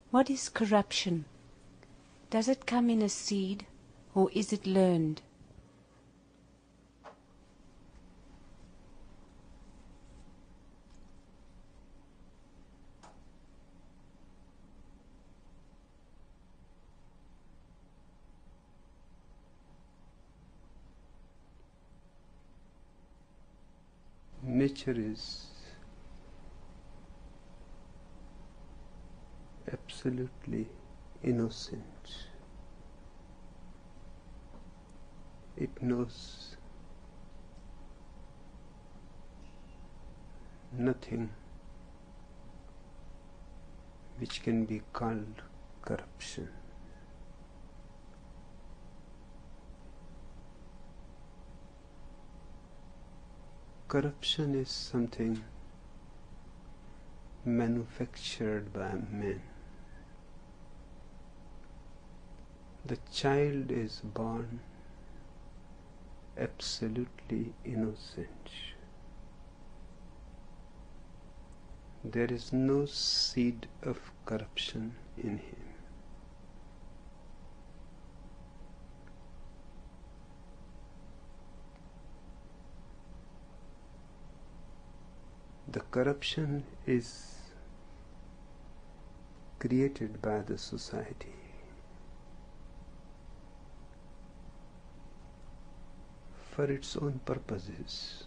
What is corruption? Does it come in a seed, or is it learned? Nature is absolutely innocent. It knows nothing which can be called corruption. Corruption is something manufactured by men. The child is born absolutely innocent. There is no seed of corruption in him. The corruption is created by the society. For its own purposes.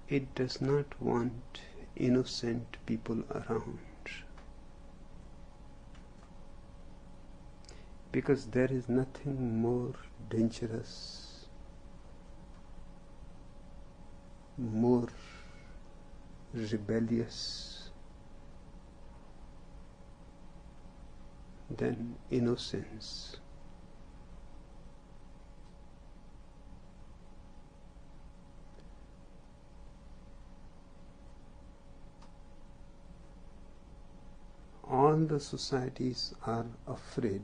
It does not want innocent people around, because there is nothing more dangerous, more rebellious than innocence. All the societies are afraid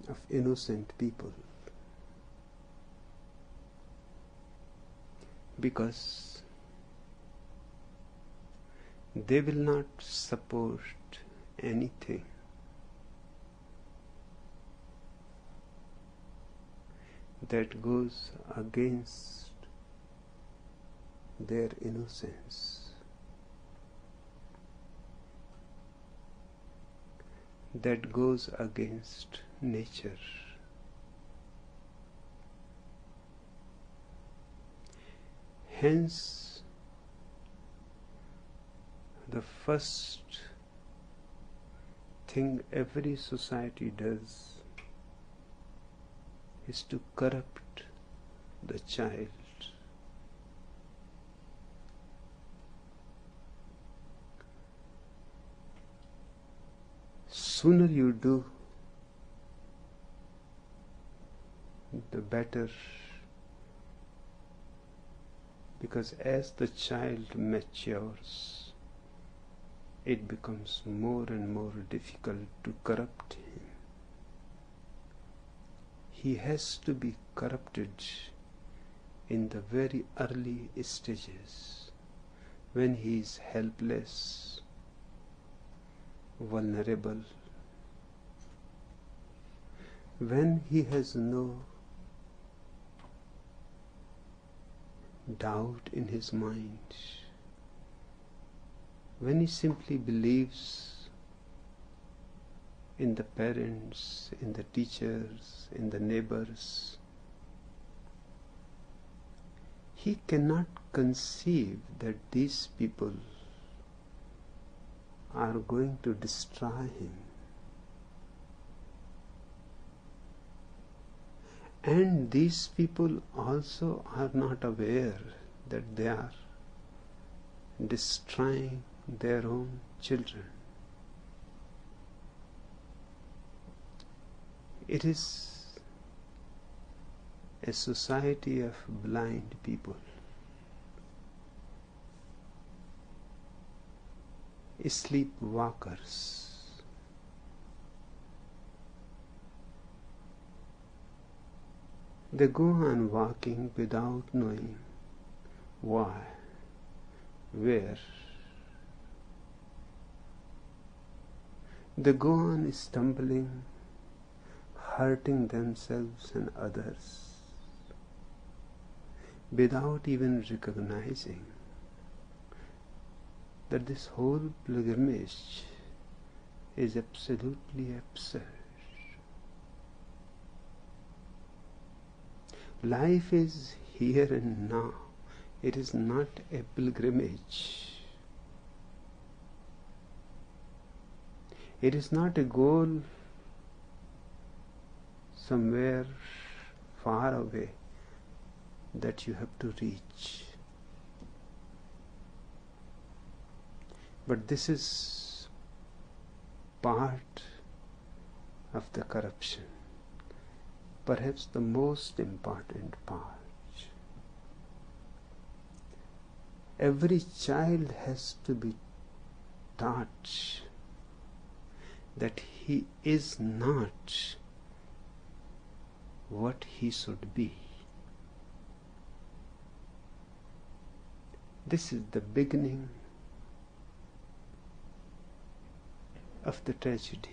of innocent people because they will not support anything that goes against their innocence. That goes against nature. Hence, the first thing every society does is to corrupt the child. Sooner you do, the better, because as the child matures, it becomes more and more difficult to corrupt him. He has to be corrupted in the very early stages, when he is helpless, vulnerable, when he has no doubt in his mind, when he simply believes in the parents, in the teachers, in the neighbors, he cannot conceive that these people are going to destroy him. And these people also are not aware that they are destroying their own children. It is a society of blind people, sleepwalkers. They go on walking without knowing why, where, They go on stumbling, hurting themselves and others without even recognizing that this whole pilgrimage is absolutely absurd. Life is here and now. It is not a pilgrimage. It is not a goal somewhere far away that you have to reach. But this is part of the corruption, perhaps the most important part. Every child has to be taught that he is not what he should be. This is the beginning of the tragedy.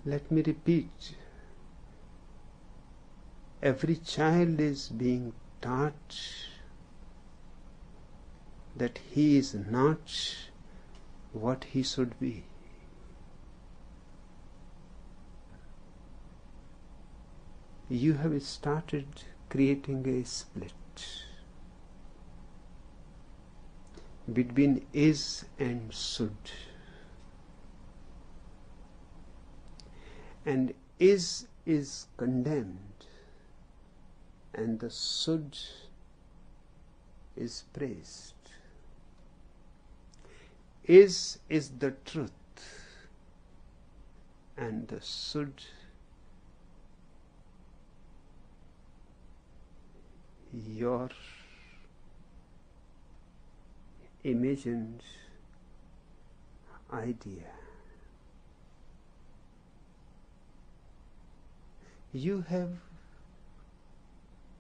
Let me repeat. Every child is being taught that he is not what he should be. You have started creating a split between is and should. And is condemned, and the should is praised. Is the truth, and the should your imagined idea. You have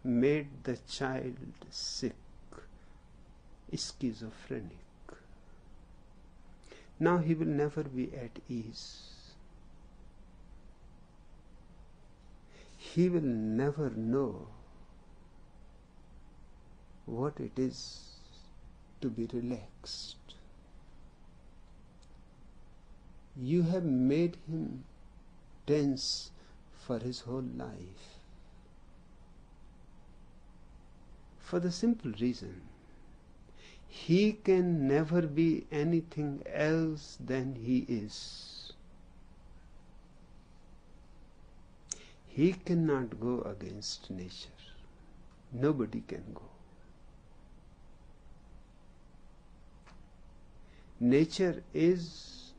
made the child sick, schizophrenic. Now he will never be at ease. He will never know what it is to be relaxed. You have made him tense for his whole life, for the simple reason he can never be anything else than he is. He cannot go against nature. Nobody can go. Nature is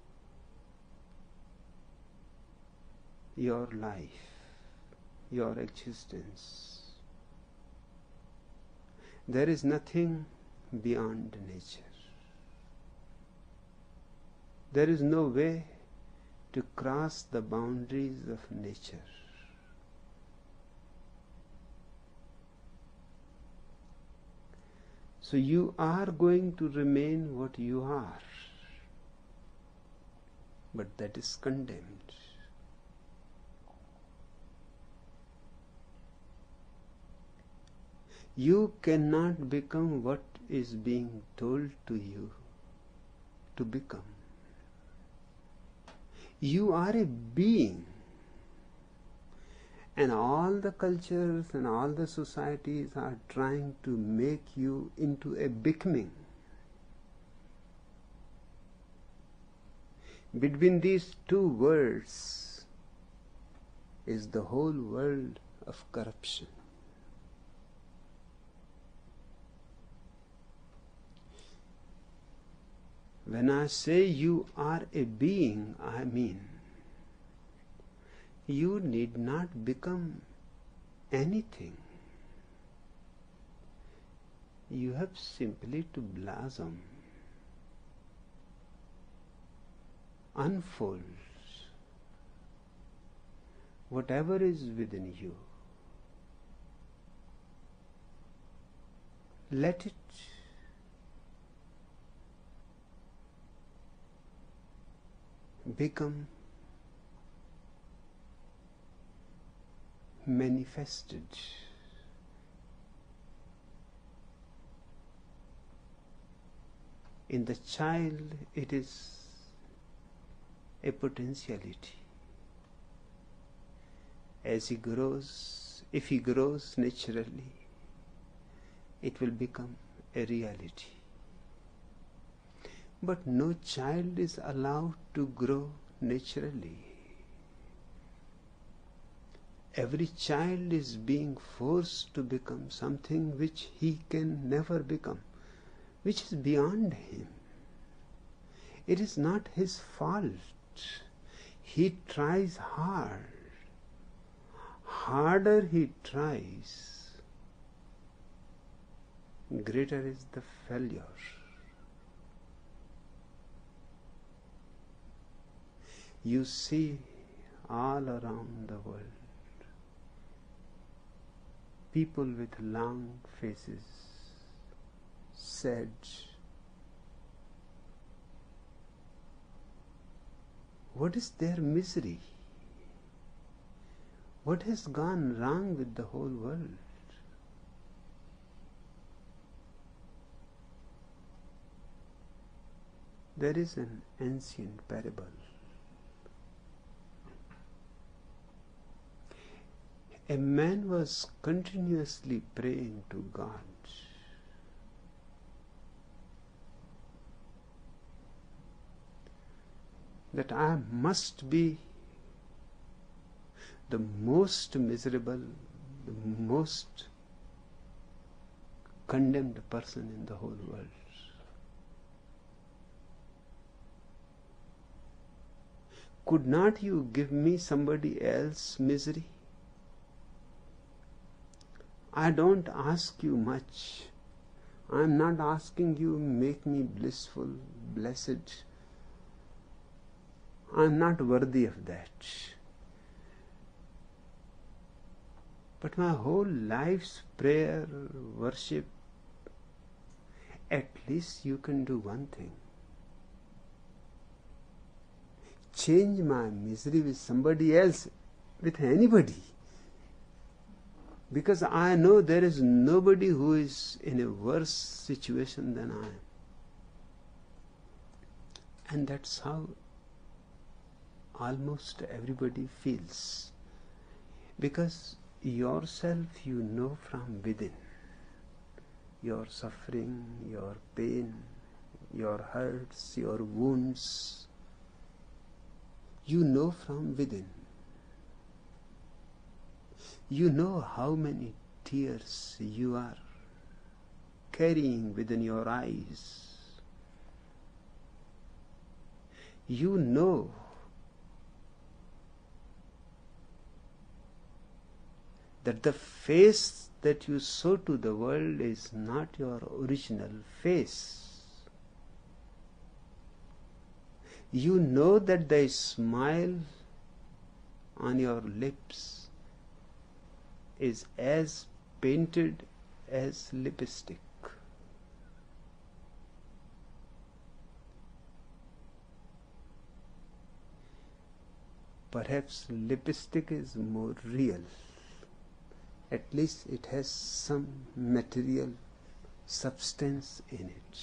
your life, your existence. There is nothing beyond nature. There is no way to cross the boundaries of nature. So you are going to remain what you are, but that is condemned. You cannot become what is being told to you to become. You are a being, and all the cultures and all the societies are trying to make you into a becoming. Between these two words is the whole world of corruption. When I say you are a being, I mean you need not become anything. You have simply to blossom, unfold whatever is within you. Let it become manifested. In the child, it is a potentiality. As he grows, if he grows naturally, it will become a reality. But no child is allowed to grow naturally. Every child is being forced to become something which he can never become, which is beyond him. It is not his fault. He tries hard. Harder he tries, greater is the failure. You see all around the world people with long faces, sad. What is their misery? What has gone wrong with the whole world? There is an ancient parable. A man was continuously praying to God. That I must be the most miserable, the most condemned person in the whole world. Could not you give me somebody else's misery? I don't ask you much. I am not asking you make me blissful, blessed. I am not worthy of that. But my whole life's prayer, worship, at least you can do one thing. Change my misery with somebody else, with anybody. Because I know there is nobody who is in a worse situation than I am. And that's how almost everybody feels. Because yourself you know from within. Your suffering, your pain, your hurts, your wounds, you know from within. You know how many tears you are carrying within your eyes. You know that the face that you show to the world is not your original face. You know that the smile on your lips is as painted as lipstick. Perhaps lipstick is more real. At least it has some material substance in it.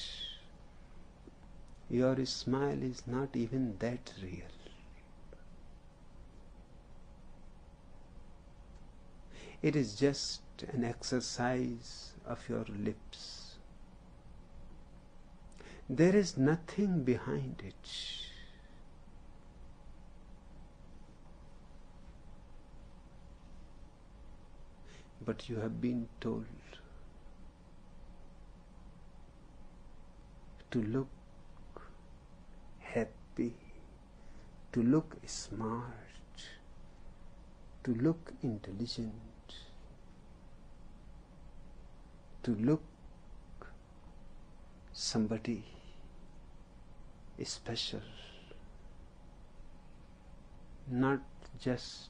Your smile is not even that real. It is just an exercise of your lips. There is nothing behind it. But you have been told to look happy, to look smart, to look intelligent, to look somebody special, not just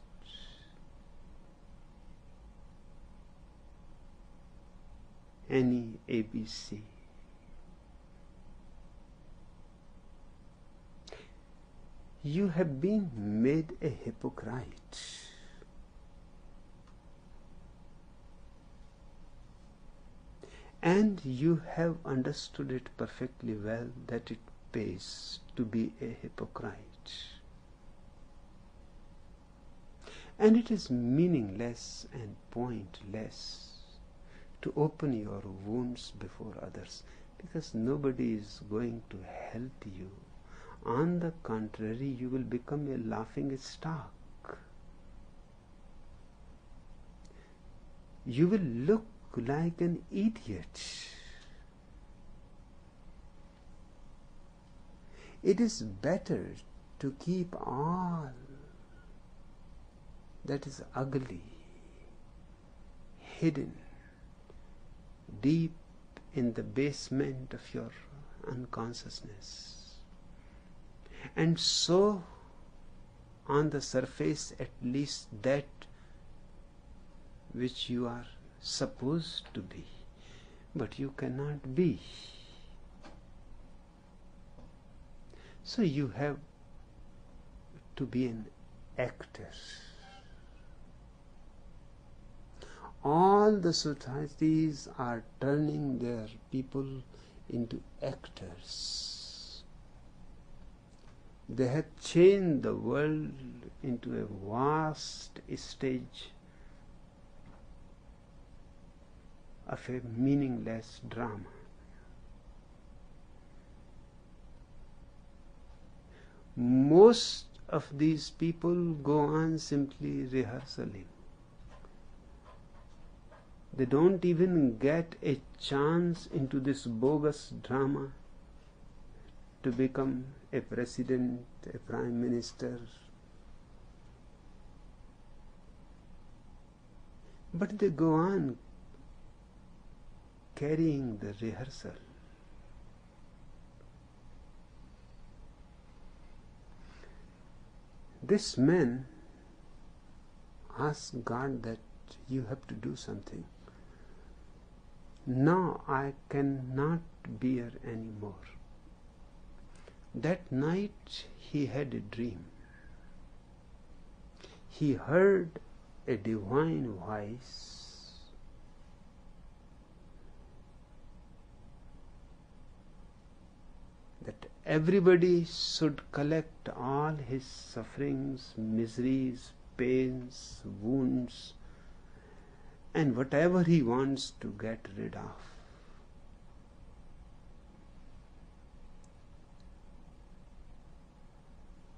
any ABC. You have been made a hypocrite. And you have understood it perfectly well that it pays to be a hypocrite. And it is meaningless and pointless to open your wounds before others, because nobody is going to help you. On the contrary, you will become a laughing stock. You will look like an idiot. It is better to keep all that is ugly hidden deep in the basement of your unconsciousness, and so on the surface at least that which you are supposed to be, but you cannot be. So you have to be an actor. All the societies are turning their people into actors. They have changed the world into a vast stage of a meaningless drama. Most of these people go on simply rehearsing. They don't even get a chance into this bogus drama to become a president, a prime minister. But they go on carrying the rehearsal. This man asked God that you have to do something. Now I cannot bear any more. That night he had a dream. He heard a divine voice that everybody should collect all his sufferings, miseries, pains, wounds, and whatever he wants to get rid of.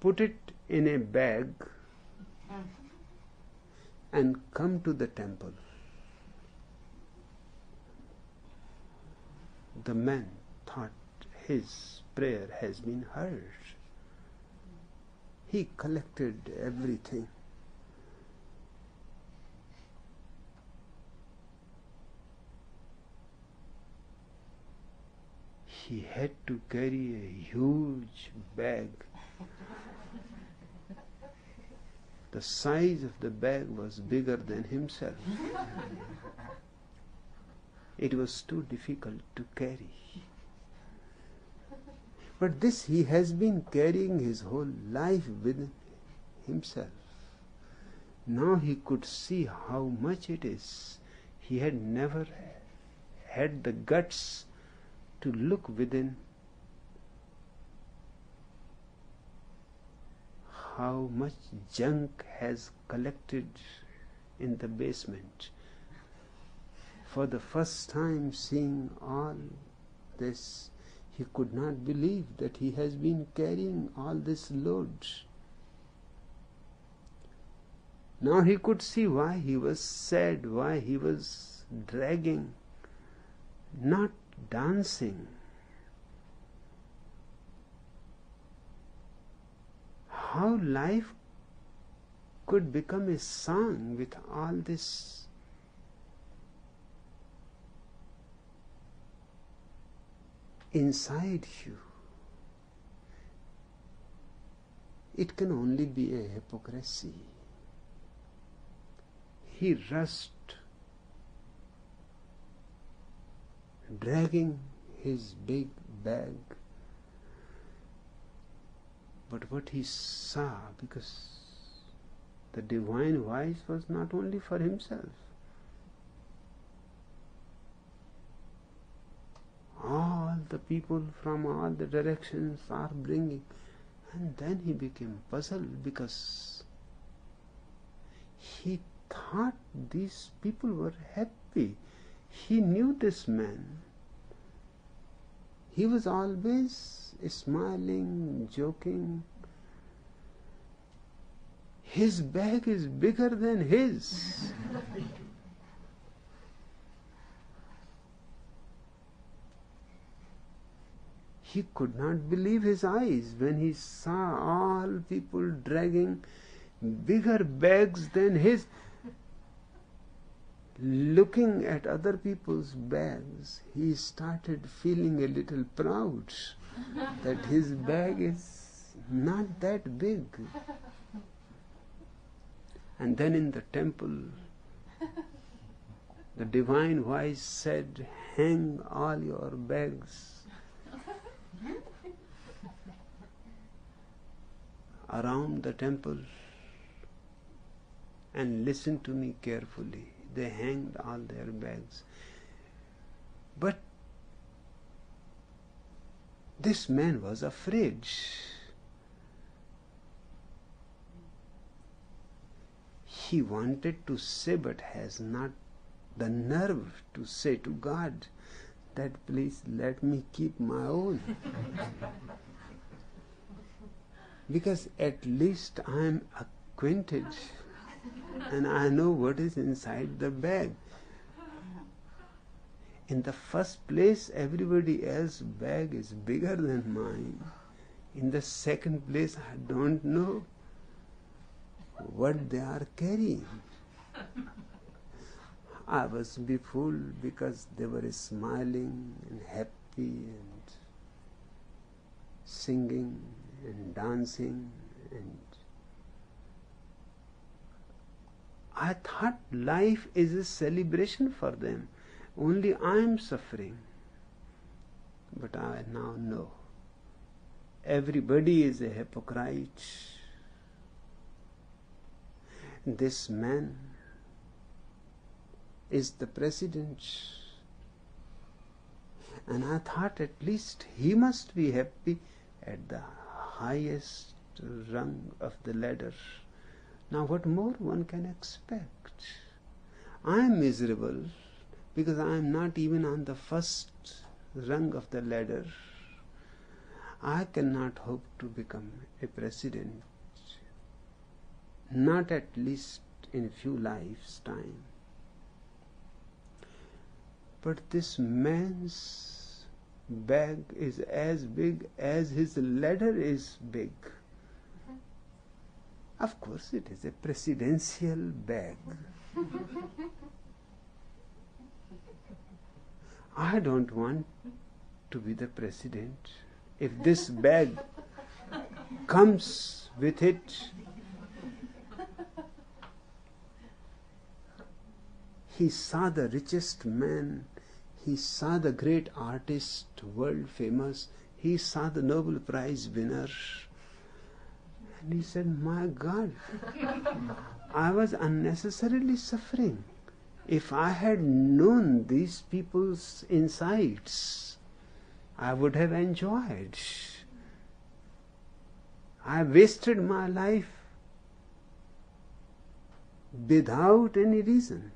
Put it in a bag and come to the temple. The man thought his prayer has been heard. He collected everything. He had to carry a huge bag. The size of the bag was bigger than himself. It was too difficult to carry. But this he has been carrying his whole life within himself. Now he could see how much it is. He had never had the guts to look within, how much junk has collected in the basement. For the first time seeing all this, he could not believe that he has been carrying all this load. Now he could see why he was sad, why he was dragging, not dancing. How life could become a song with all this inside you. It can only be a hypocrisy. He rushed, dragging his big bag, But what he saw, because the divine voice was not only for himself. All the people from all the directions are bringing. And then he became puzzled because he thought these people were happy. He knew this man. He was always smiling, joking. His bag is bigger than his. He could not believe his eyes when he saw all people dragging bigger bags than his. Looking at other people's bags, he started feeling a little proud that his bag is not that big. And then in the temple, the divine voice said, "Hang all your bags around the temple and listen to me carefully." They hanged all their bags. But this man was afraid. He wanted to say, but has not the nerve to say to God that, "Please let me keep my own." Because at least I am acquainted and I know what is inside the bag. In the first place, everybody else's bag is bigger than mine. In the second place, I don't know what they are carrying. I was befooled because they were smiling and happy and singing and dancing, and I thought life is a celebration for them. Only I am suffering. But I now know everybody is a hypocrite. This man is the president. And I thought at least he must be happy at the highest rung of the ladder. Now what more one can expect? I am miserable because I am not even on the first rung of the ladder. I cannot hope to become a president, not at least in a few lives' time. But this man's bag is as big as his ladder is big. Of course, it is a presidential bag. I don't want to be the president. If this bag comes with it, he saw the richest man, he saw the great artist, world famous, he saw the Nobel Prize winner. And he said, "My God, I was unnecessarily suffering. If I had known these people's insights, I would have enjoyed. I wasted my life without any reason."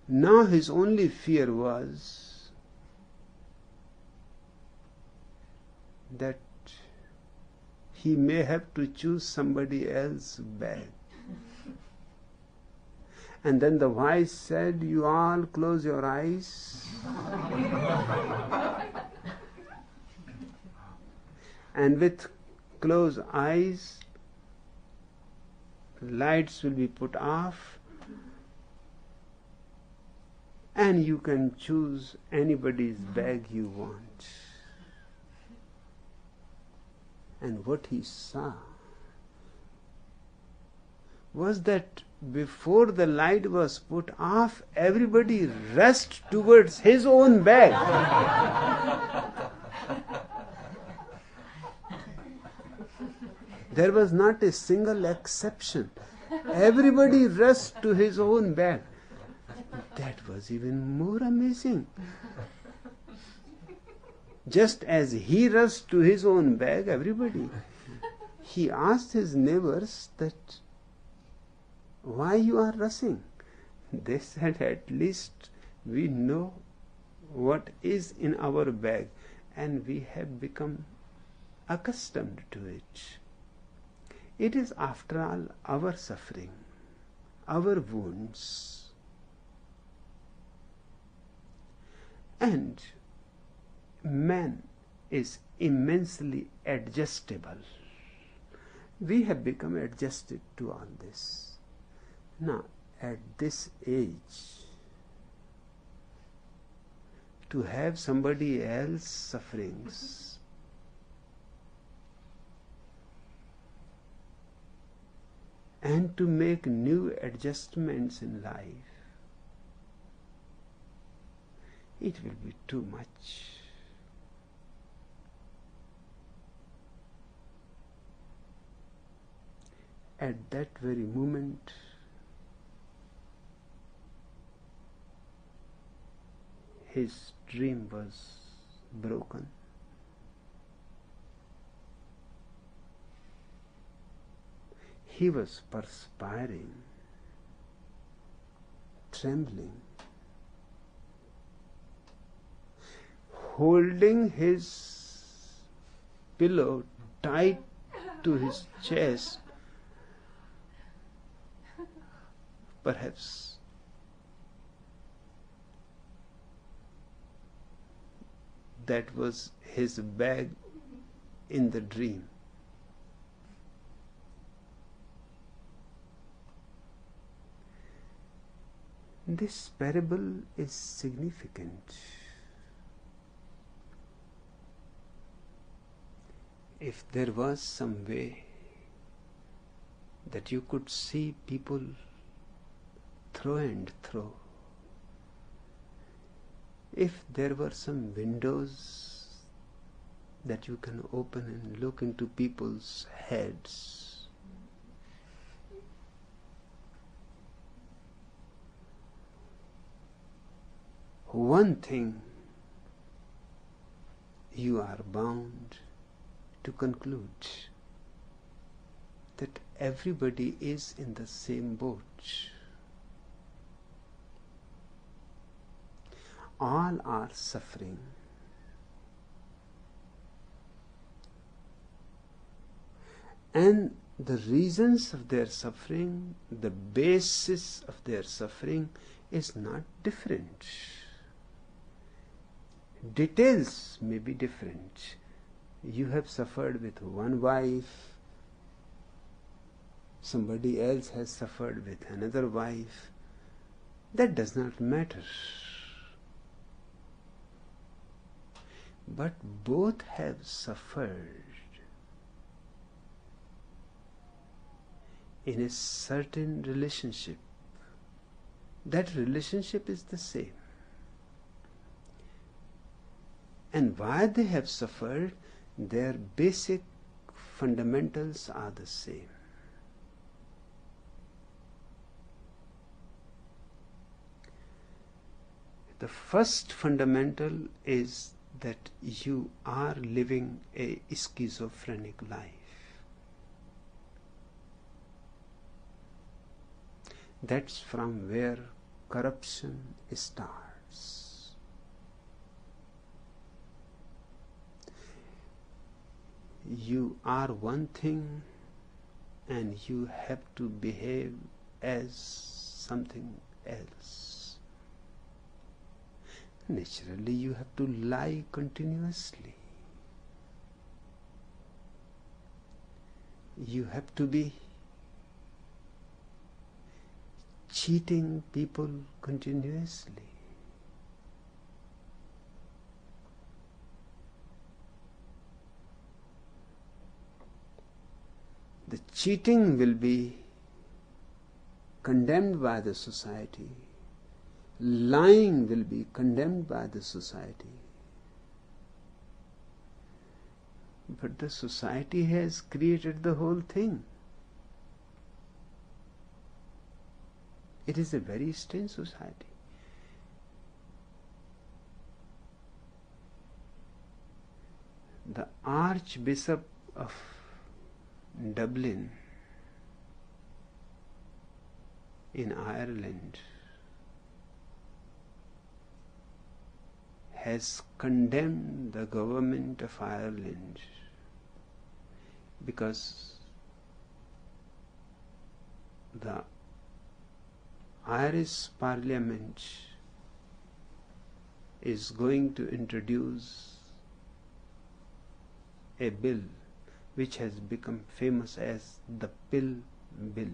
Now his only fear was that he may have to choose somebody else's bag. And then the voice said, "You all close your eyes." And with closed eyes, lights will be put off, and you can choose anybody's bag you want. And what he saw was that before the light was put off, everybody rushed towards his own bag. There was not a single exception. Everybody rushed to his own bag. That was even more amazing. Just as he rushed to his own bag, everybody. He asked his neighbors that, why you are rushing? They said, at least we know what is in our bag and we have become accustomed to it. It is, after all, our suffering, our wounds. And man is immensely adjustable. We have become adjusted to all this. Now, at this age, to have somebody else's sufferings and to make new adjustments in life, it will be too much. At that very moment, his dream was broken. He was perspiring, trembling, holding his pillow tight to his chest. Perhaps that was his bag in the dream. This parable is significant. If there was some way that you could see people through and through, if there were some windows that you can open and look into people's heads, one thing you are bound to conclude, that everybody is in the same boat. All are suffering. And the reasons of their suffering, the basis of their suffering is not different. Details may be different. You have suffered with one wife, somebody else has suffered with another wife. That does not matter. But both have suffered in a certain relationship. That relationship is the same. And why they have suffered, their basic fundamentals are the same. The first fundamental is that you are living a schizophrenic life. That's from where corruption starts. You are one thing and you have to behave as something else. Naturally, you have to lie continuously. You have to be cheating people continuously. The cheating will be condemned by the society. Lying will be condemned by the society. But the society has created the whole thing. It is a very strange society. The Archbishop of Dublin in Ireland has condemned the government of Ireland because the Irish Parliament is going to introduce a bill which has become famous as the Pill Bill.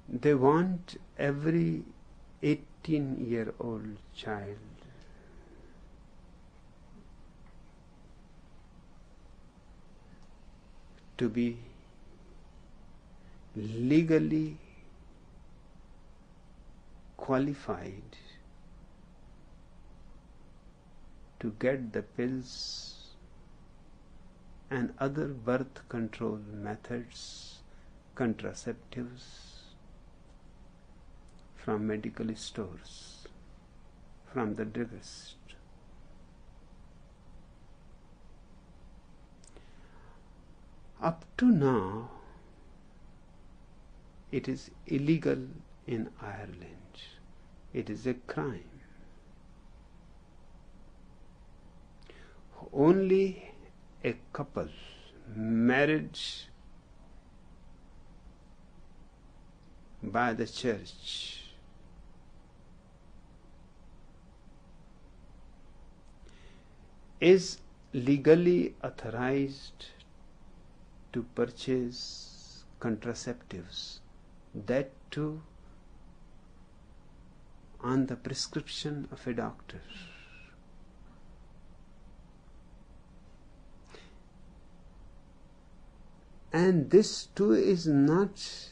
They want every 18-year-old child to be legally qualified to get the pills and other birth control methods, contraceptives from medical stores, from the druggist. Up to now, it is illegal in Ireland. It is a crime. Only a couple married by the church is legally authorized to purchase contraceptives, that too on the prescription of a doctor. And this too is not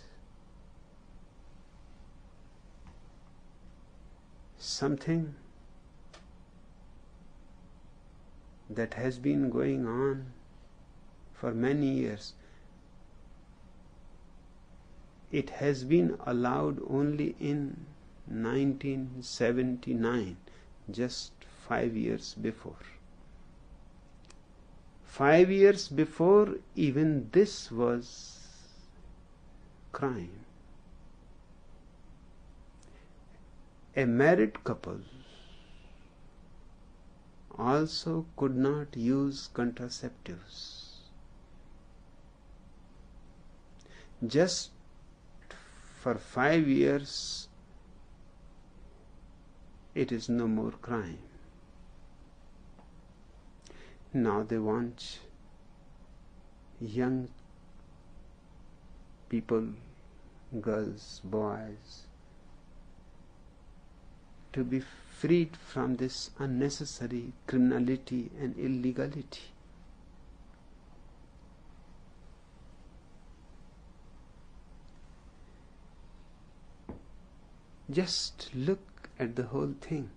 something that has been going on for many years. It has been allowed only in 1979, just 5 years before. 5 years before, even this was crime. A married couple also could not use contraceptives. Just for 5 years, it is no more crime. Now they want young people, girls, boys, to be freed from this unnecessary criminality and illegality. Just look at the whole thing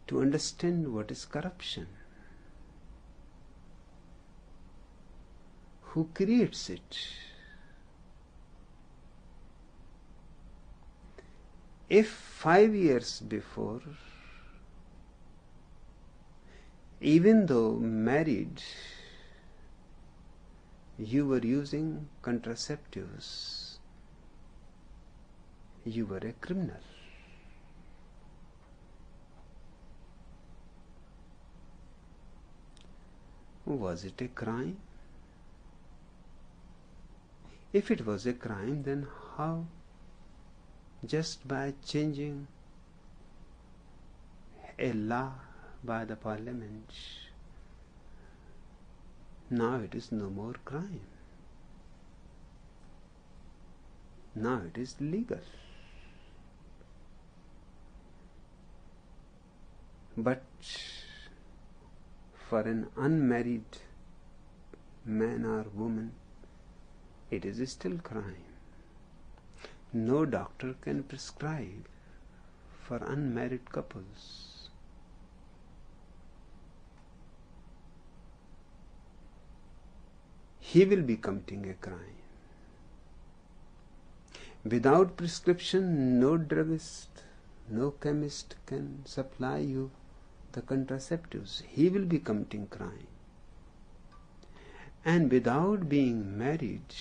to understand what is corruption. Who creates it? If 5 years before, even though married, you were using contraceptives, you were a criminal. Was it a crime? If it was a crime, then how? Just by changing a law by the parliament, now it is no more crime. Now it is legal. But for an unmarried man or woman, it is still crime. No doctor can prescribe for unmarried couples. He will be committing a crime. Without prescription, no druggist, no chemist can supply you the contraceptives. He will be committing crime. And without being married,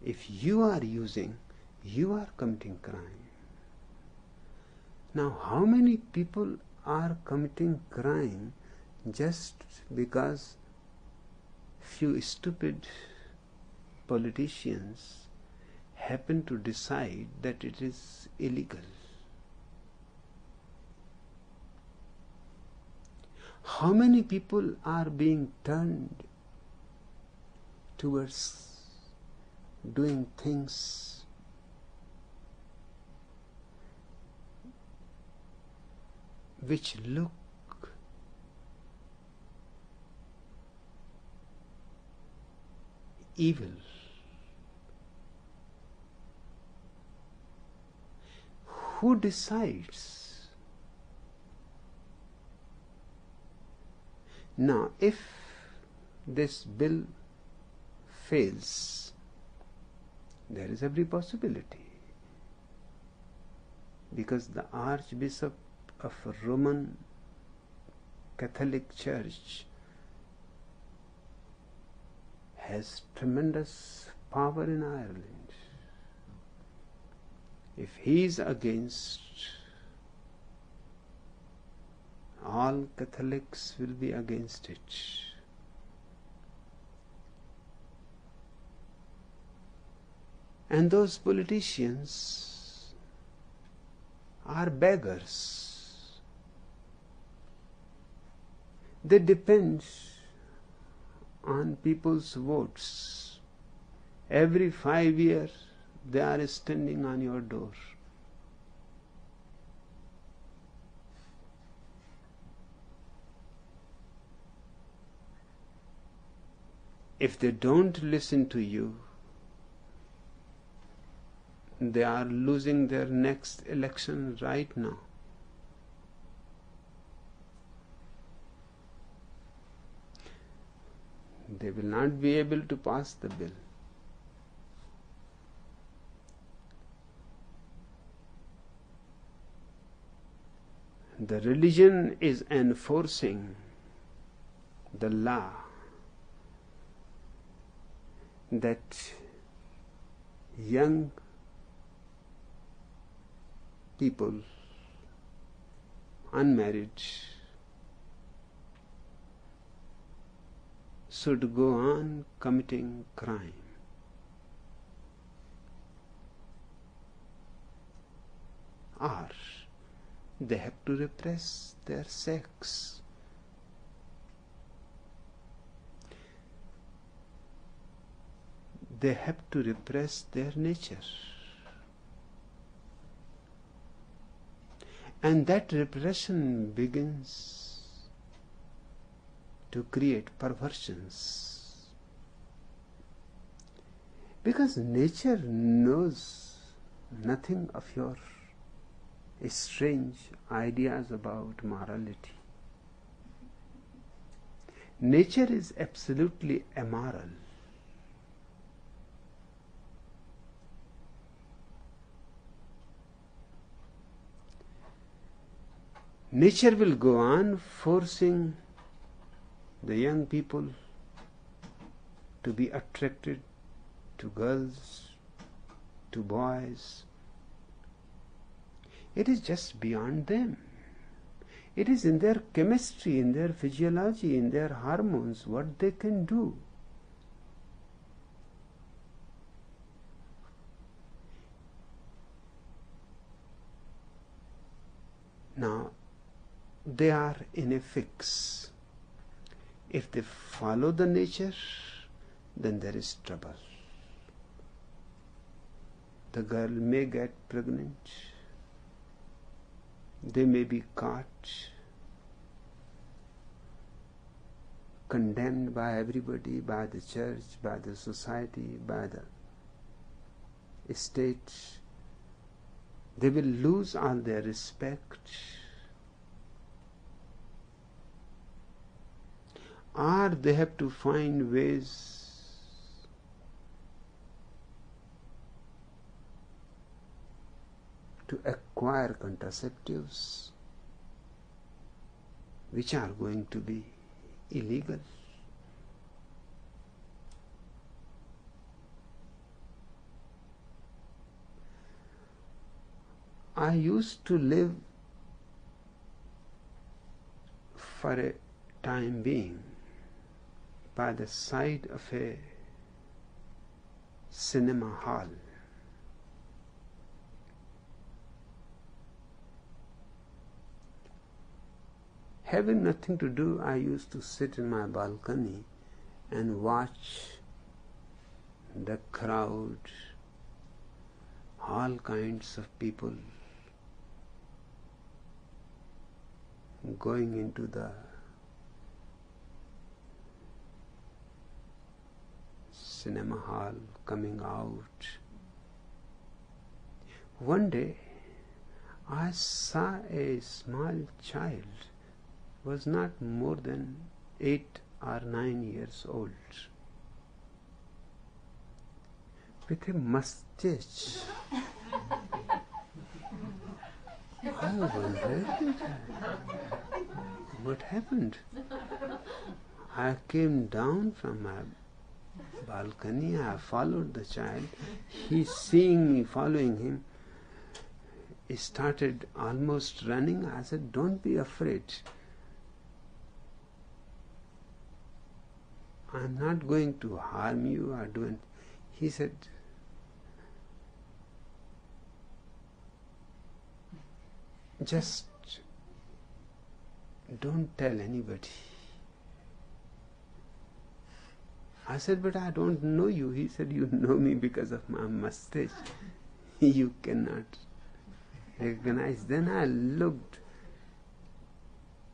if you are using, you are committing crime. Now, how many people are committing crime just because few stupid politicians happen to decide that it is illegal? How many people are being turned towards doing things which look evil? Who decides? Now, if this bill fails, there is every possibility, because the Archbishop of Roman Catholic Church has tremendous power in Ireland. If he is against, all Catholics will be against it. And those politicians are beggars. They depend on people's votes. Every 5 years they are standing on your door. If they don't listen to you, they are losing their next election right now. They will not be able to pass the bill. The religion is enforcing the law that young people, unmarried, should go on committing crime. Or they have to repress their sex. They have to repress their nature. And that repression begins to create perversions. Because nature knows nothing of your strange ideas about morality. Nature is absolutely immoral. Nature will go on forcing the young people to be attracted to girls, to boys. It is just beyond them. It is in their chemistry, in their physiology, in their hormones, what they can do. Now, they are in a fix. If they follow the nature, then there is trouble. The girl may get pregnant, They may be caught, condemned by everybody, by the church, by the society, by the state. They will lose all their respect. Or they have to find ways to acquire contraceptives which are going to be illegal. I used to live for a time being by the side of a cinema hall. Having nothing to do, I used to sit in my balcony and watch the crowd, all kinds of people going into the cinema hall, coming out. One day I saw a small child, was not more than 8 or 9 years old, with a mustache. I wondered what happened. I came down from my balcony, I followed the child. He, seeing me following him, he started almost running. I said, "Don't be afraid. I'm not going to harm you or do anything." He said, "Just don't tell anybody." I said, "But I don't know you." He said, "You know me because of my mustache. You cannot recognize." Then I looked.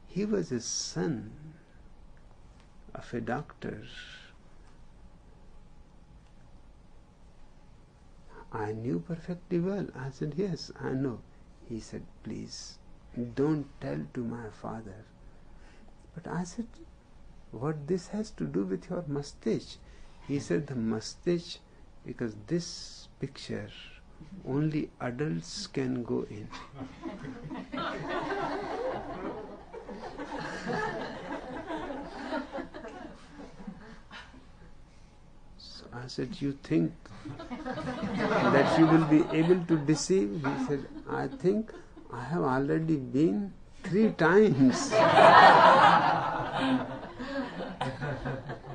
He was a son of a doctor. I knew perfectly well. I said, "Yes, I know." He said, "Please, don't tell to my father." But I said, "What this has to do with your mustache?" He said, "The mustache, because this picture only adults can go in." So I said, "You think that you will be able to deceive?" He said, "I think I have already been 3 times.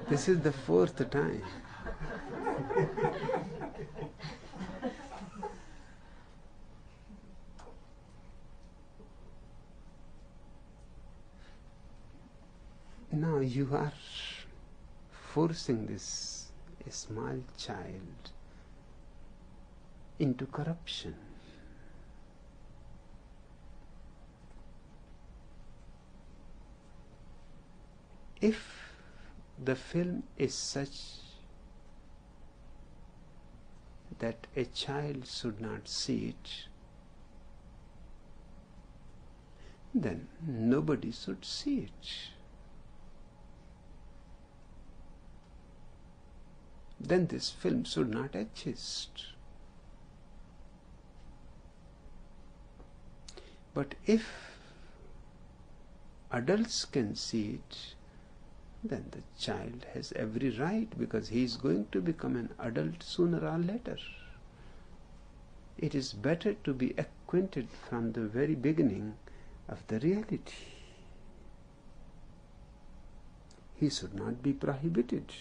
This is the 4th time." Now you are forcing this small child into corruption. If the film is such that a child should not see it, then nobody should see it. Then this film should not exist. But if adults can see it, then the child has every right, because he is going to become an adult sooner or later. It is better to be acquainted from the very beginning of the reality. He should not be prohibited.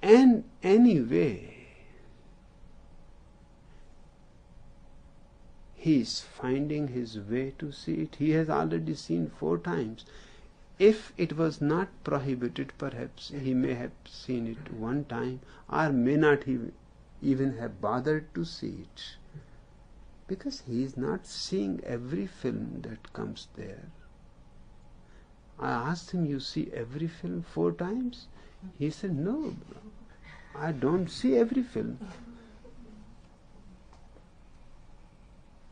And anyway, he is finding his way to see it. He has already seen 4 times. If it was not prohibited, perhaps he may have seen it 1 time, or may not even have bothered to see it. Because he is not seeing every film that comes there. I asked him, you see every film 4 times? He said, no, I don't see every film.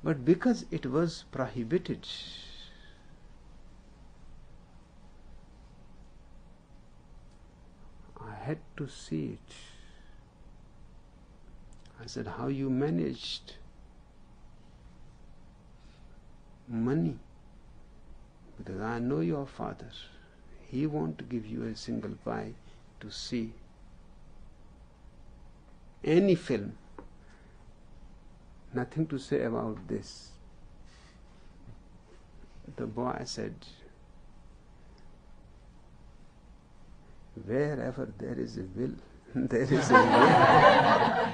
But because it was prohibited, I had to see it. I said, how you managed money? Because I know your father. He won't give you a single pie to see any film. Nothing to say about this. The boy said, wherever there is a will, there is a way.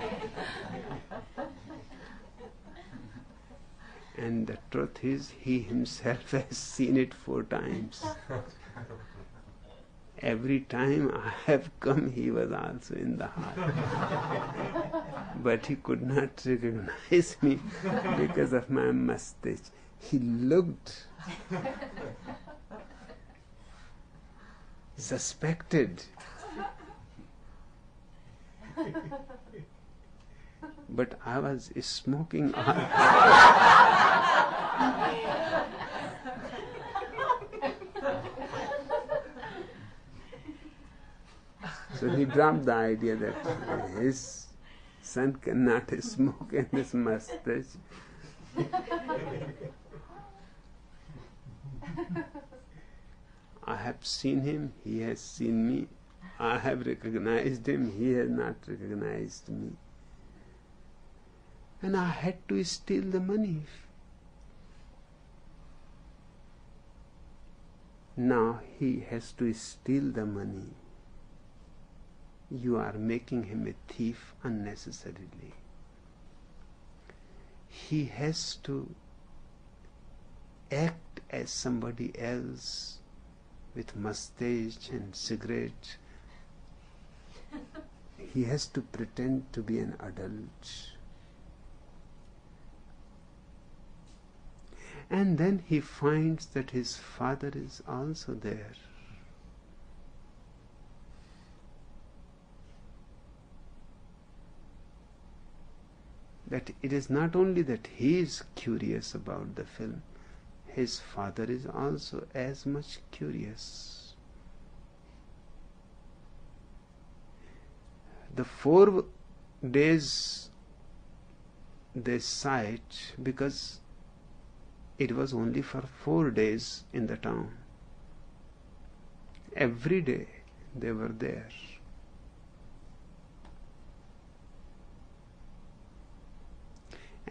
And the truth is, he himself has seen it 4 times. Every time I have come, he was also in the hall. But he could not recognize me because of my mustache. He looked, suspected. But I was smoking So he dropped the idea that his son cannot smoke in this mustache. I have seen him, he has seen me. I have recognized him, he has not recognized me. And I had to steal the money. Now he has to steal the money. You are making him a thief unnecessarily. He has to act as somebody else with mustache and cigarette. He has to pretend to be an adult. And then he finds that his father is also there. That it is not only that he is curious about the film, his father is also as much curious. The 4 days they saw it because it was only for 4 days in the town. Every day they were there.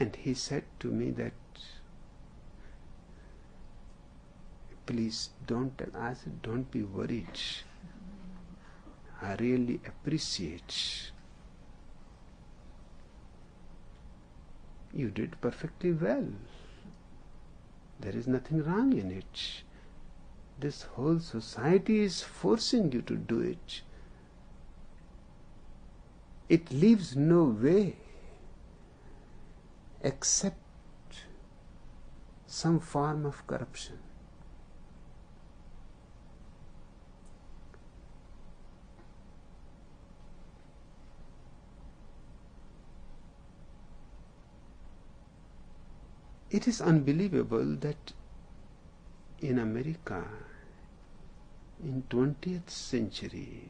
And he said to me that, please don't tell. I said, don't be worried. I really appreciate. You did perfectly well. There is nothing wrong in it. This whole society is forcing you to do it. It leaves no way except some form of corruption. It is unbelievable that in America, in 20th century,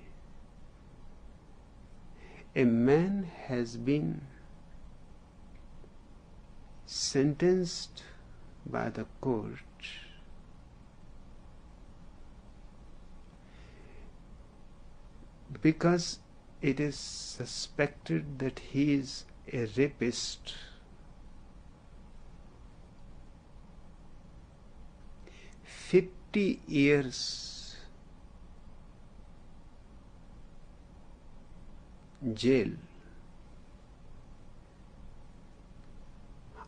a man has been sentenced by the court because it is suspected that he is a rapist. 50 years jail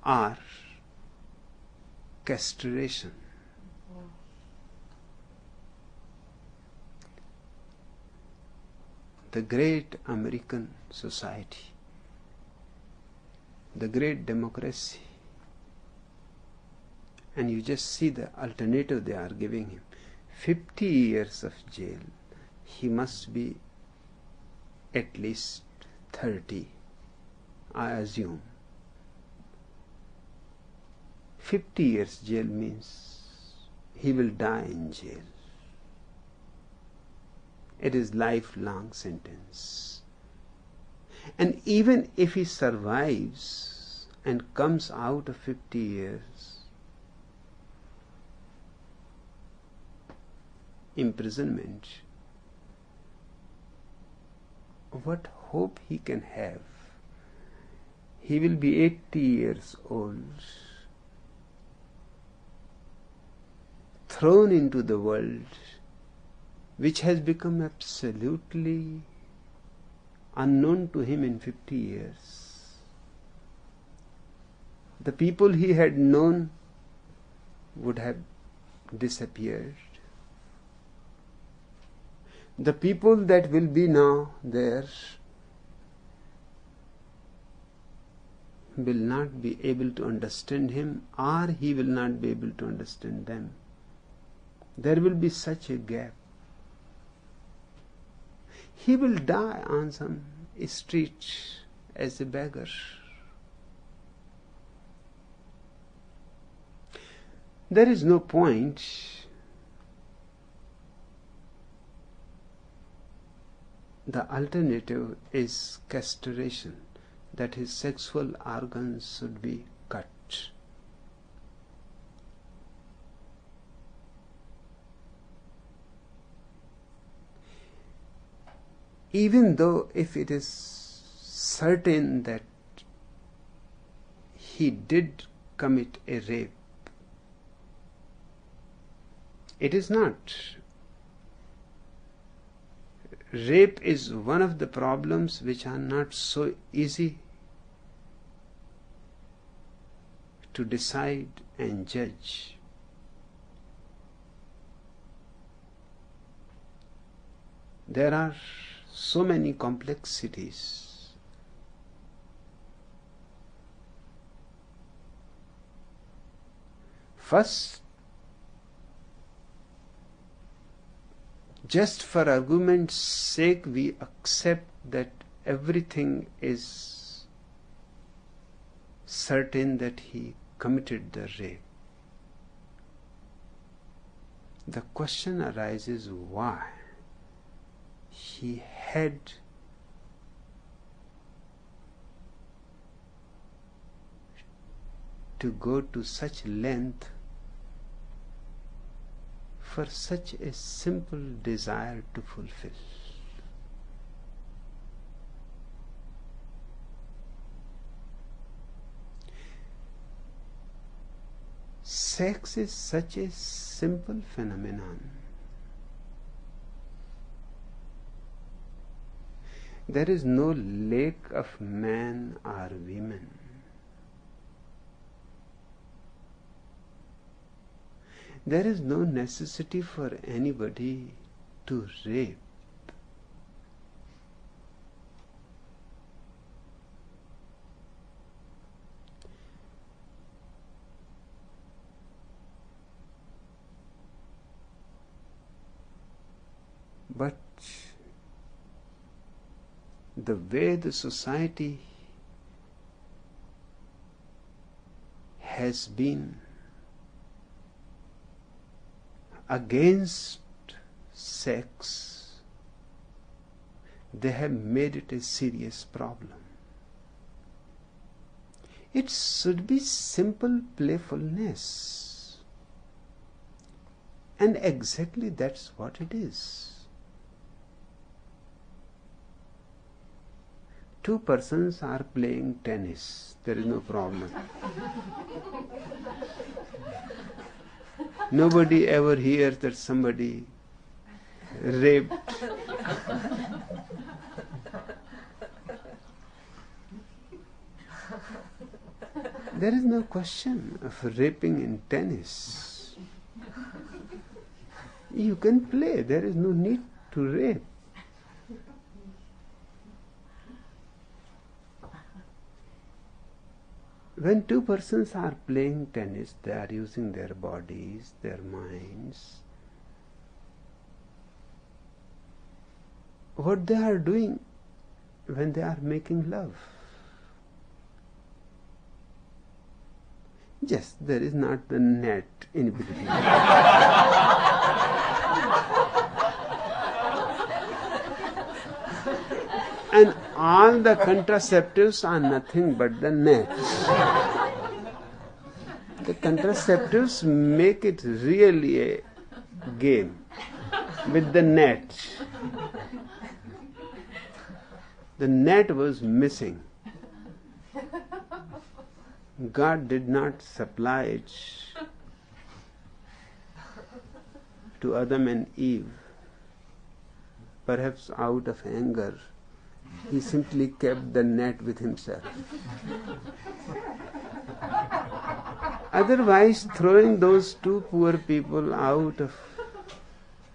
or castration. The great American society, the great democracy, And you just see the alternative they are giving him. 50 years of jail. He must be at least 30, I assume. 50 years jail means he will die in jail. It is lifelong sentence. And even if he survives and comes out of 50 years imprisonment, what hope he can have? He will be 80 years old, thrown into the world which has become absolutely unknown to him in 50 years. The people he had known would have disappeared. The people that will be now there will not be able to understand him, or he will not be able to understand them. There will be such a gap. He will die on some street as a beggar. There is no point the alternative is castration, that his sexual organs should be cut. Even though if it is certain that he did commit a rape, it is not. Rape is one of the problems which are not so easy to decide and judge. There are so many complexities. First, just for argument's sake, we accept that everything is certain that he committed the rape. The question arises why he had to go to such length for such a simple desire to fulfill. Sex is such a simple phenomenon. There is no lack of man or women. There is no necessity for anybody to rape. But the way the society has been against sex, they have made it a serious problem. It should be simple playfulness, and exactly that's what it is. Two persons are playing tennis, there is no problem. Nobody ever hears that somebody raped. There is no question of raping in tennis. You can play, there is no need to rape. When two persons are playing tennis, they are using their bodies, their minds. What they are doing when they are making love? Yes, there is not the net in between. And all the contraceptives are nothing but the net. The contraceptives make it really a game with the net. The net was missing. God did not supply it to Adam and Eve. Perhaps out of anger, he simply kept the net with himself. Otherwise, throwing those two poor people out of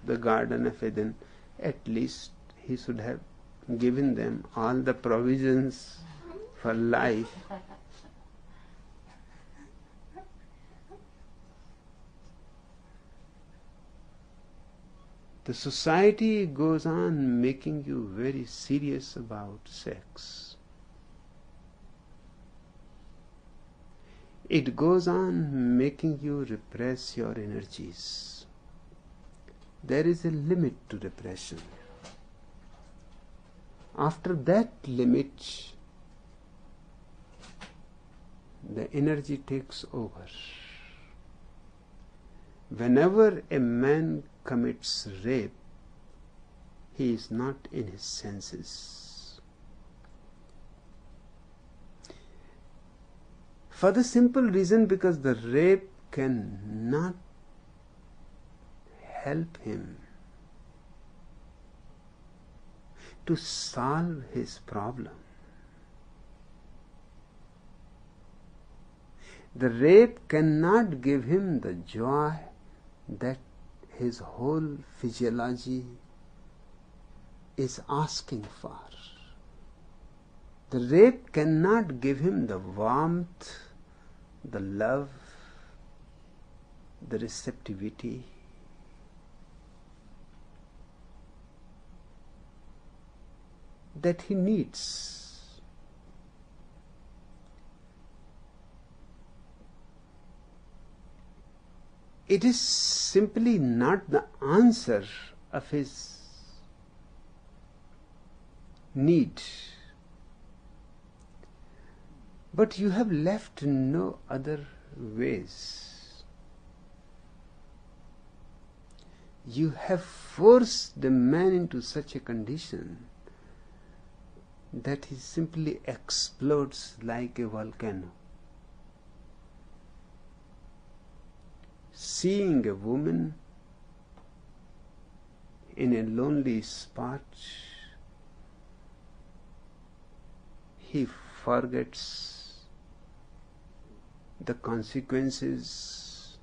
the Garden of Eden, at least he should have given them all the provisions for life. The society goes on making you very serious about sex. It goes on making you repress your energies. There is a limit to repression. After that limit, the energy takes over. Whenever a man commits rape, he is not in his senses. For the simple reason because the rape cannot help him to solve his problem. The rape cannot give him the joy that his whole physiology is asking for. The rape cannot give him the warmth, the love, the receptivity. That he needs. It is simply not the answer of his need. But you have left no other ways. You have forced the man into such a condition that he simply explodes like a volcano. Seeing a woman in a lonely spot, he forgets the consequences.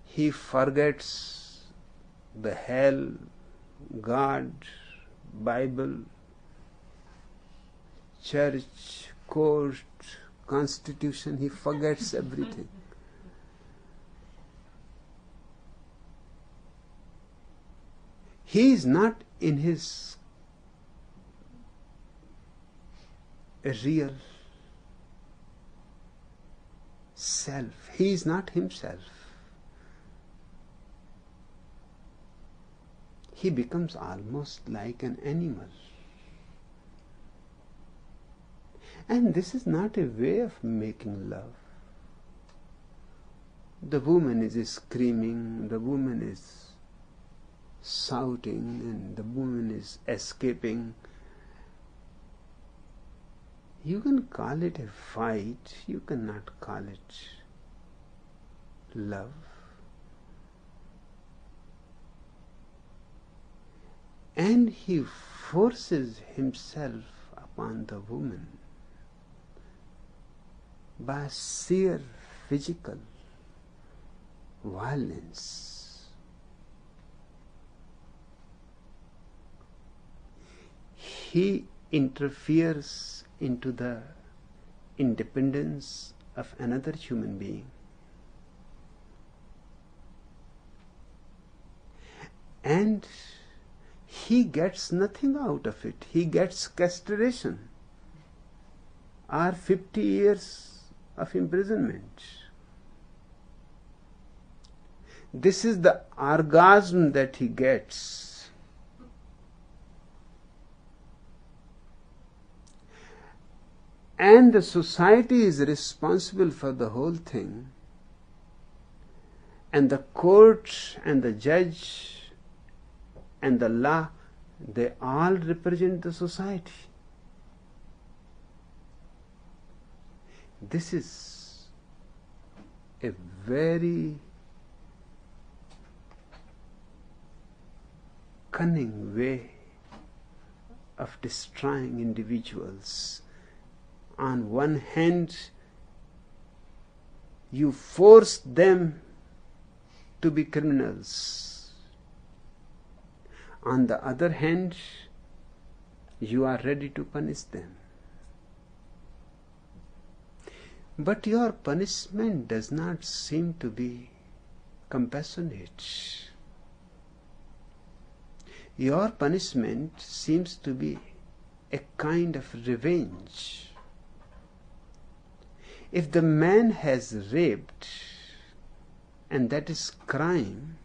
He forgets the hell, God, Bible, church, court, constitution. He forgets everything. He is not in his real self. He is not himself. He becomes almost like an animal. And this is not a way of making love. The woman is screaming, the woman is shouting, and the woman is escaping. You can call it a fight, you cannot call it love. And he forces himself upon the woman by sheer physical violence. He interferes into the independence of another human being. And he gets nothing out of it. He gets castration or 50 years of imprisonment. This is the orgasm that he gets. And the society is responsible for the whole thing. And the court and the judge and the law, they all represent the society. This is a very cunning way of destroying individuals. On one hand, you force them to be criminals. On the other hand, you are ready to punish them. But your punishment does not seem to be compassionate. Your punishment seems to be a kind of revenge. If the man has raped, and that is crime,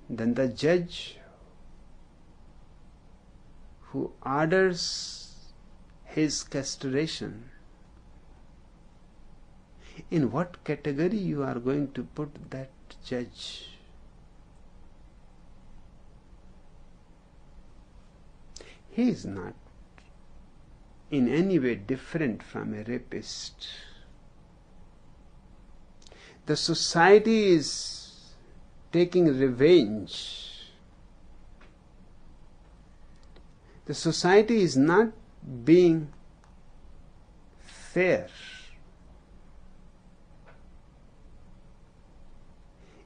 then the judge who orders his castration, in what category you are going to put that judge? He is not in any way different from a rapist. The society is taking revenge. The society is not being fair.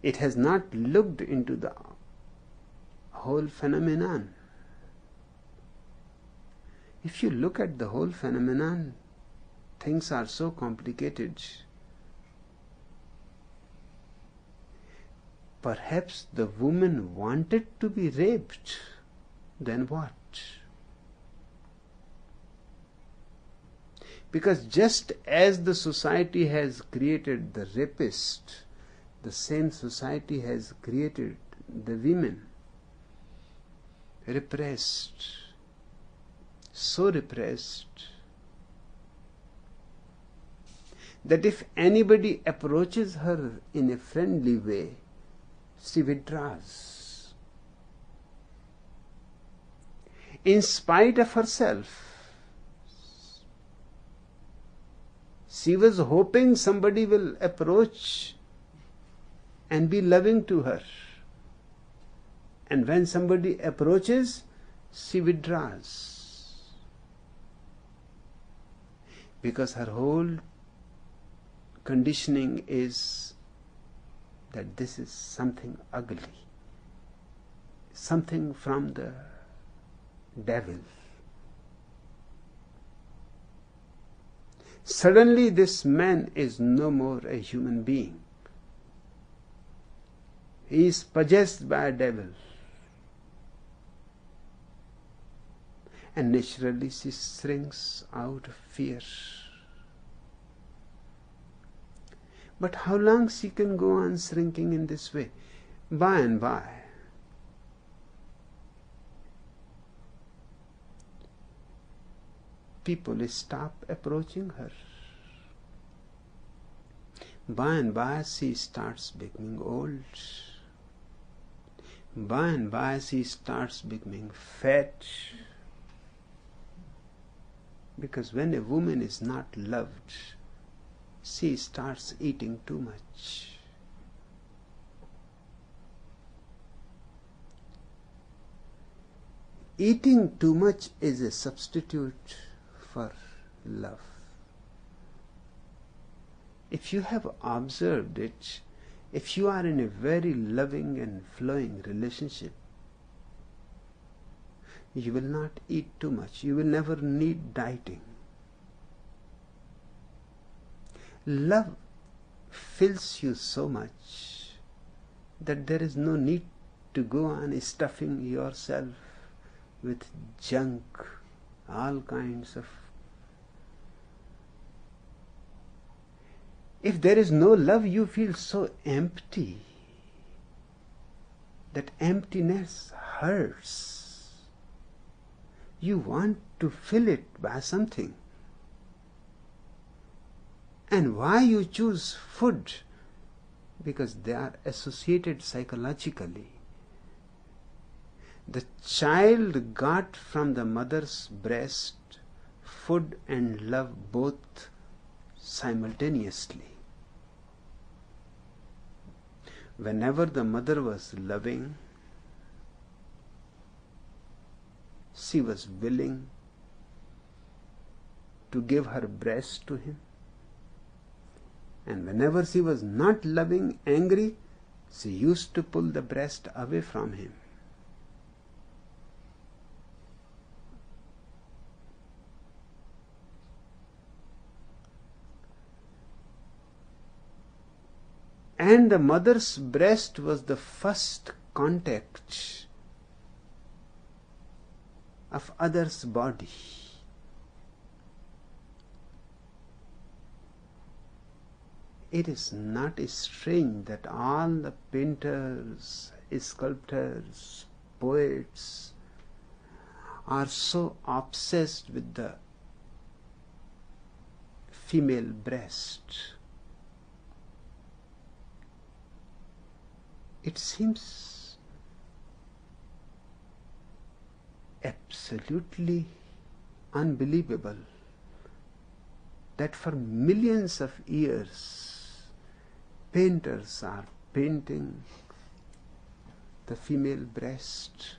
It has not looked into the whole phenomenon. If you look at the whole phenomenon, things are so complicated. Perhaps the woman wanted to be raped. Then what? Because just as the society has created the rapist, the same society has created the women, repressed, so repressed that if anybody approaches her in a friendly way, she withdraws. In spite of herself, she was hoping somebody will approach and be loving to her. And when somebody approaches, she withdraws. Because her whole conditioning is that this is something ugly, something from the devil. Suddenly this man is no more a human being. He is possessed by a devil. And naturally she shrinks out of fear. But how long she can go on shrinking in this way? By and by, people stop approaching her. By and by she starts becoming old. By and by she starts becoming fat. Because when a woman is not loved, she starts eating too much. Eating too much is a substitute for love. If you have observed it, if you are in a very loving and flowing relationship, You will not eat too much. You will never need dieting. Love fills you so much that there is no need to go on stuffing yourself with junk, all kinds of. If there is no love, you feel so empty. That emptiness hurts. You want to fill it by something. And why you choose food? Because they are associated psychologically. The child got from the mother's breast food and love both simultaneously. Whenever the mother was loving, she was willing to give her breast to him. And whenever she was not loving, angry, she used to pull the breast away from him. And the mother's breast was the first contact of other's body. It is not strange that all the painters, sculptors, poets are so obsessed with the female breast. It seems absolutely unbelievable that for millions of years painters are painting the female breast.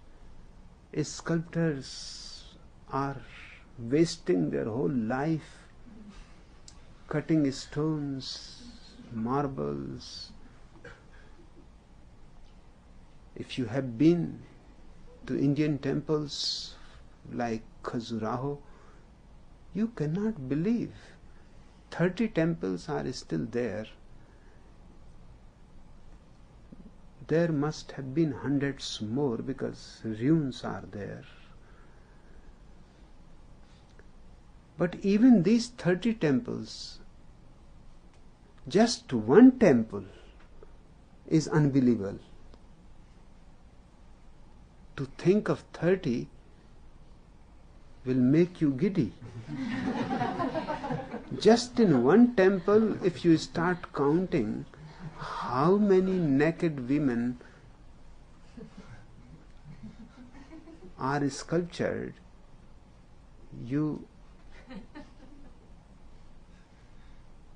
Sculptors are wasting their whole life cutting stones, marbles. If you have been to Indian temples like Khajuraho, you cannot believe 30 temples are still there. There must have been hundreds more because ruins are there. But even these 30 temples, just one temple is unbelievable. To think of 30 will make you giddy. Just in one temple, if you start counting how many naked women are sculptured, you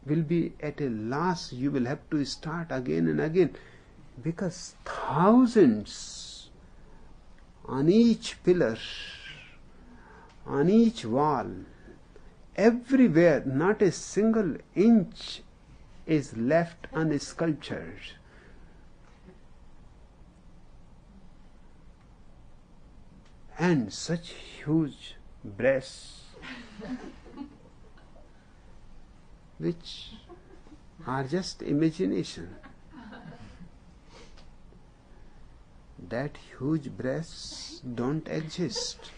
will be at a loss. You will have to start again and again, because thousands on each pillar, on each wall, everywhere, not a single inch is left unsculptured. And such huge breasts, which are just imagination. That huge breasts don't exist,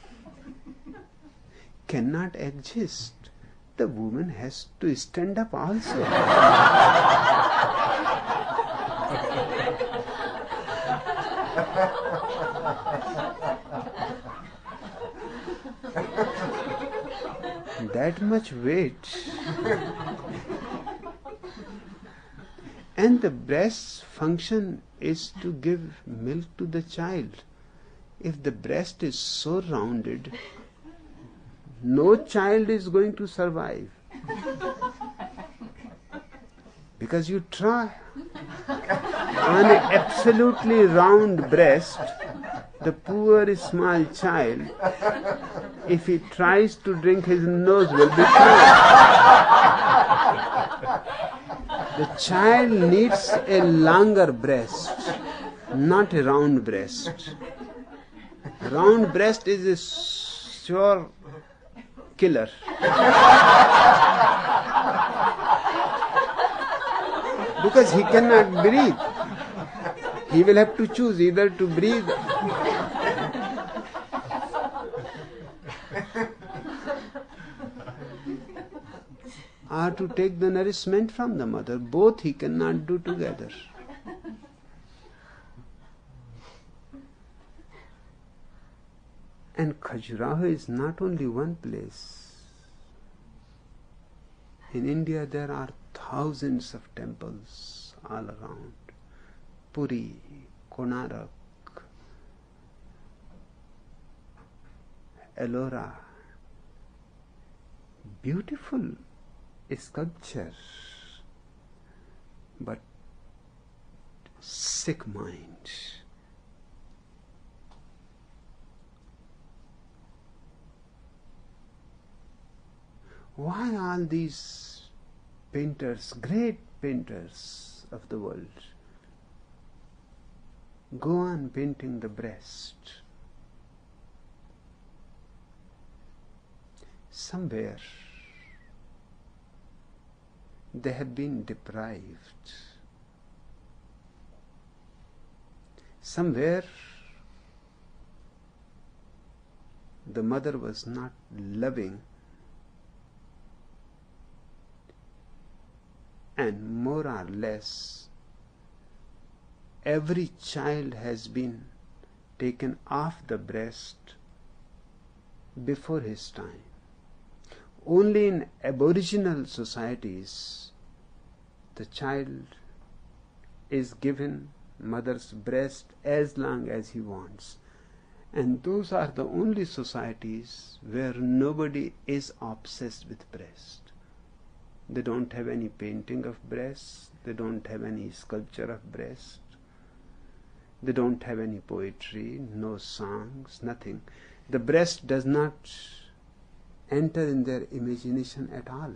cannot exist. The woman has to stand up also. That much weight. And the breast's function is to give milk to the child. If the breast is so rounded, no child is going to survive. Because you try on an absolutely round breast, the poor small child, if he tries to drink, his nose will be closed. The child needs a longer breast, not a round breast. Round breast is a sure killer. Because he cannot breathe. He will have to choose either to breathe or to take the nourishment from the mother. Both he cannot do together. And Khajuraho is not only one place. In India there are thousands of temples all around. Puri, Konarak, Ellora. Beautiful sculpture, but sick mind. Why all these painters, great painters of the world, go on painting the breast? Somewhere they have been deprived. Somewhere the mother was not loving, and more or less every child has been taken off the breast before his time. Only in aboriginal societies the child is given mother's breast as long as he wants. And those are the only societies where nobody is obsessed with breast. They don't have any painting of breasts, they don't have any sculpture of breast, they don't have any poetry, no songs, nothing. The breast does not enter in their imagination at all.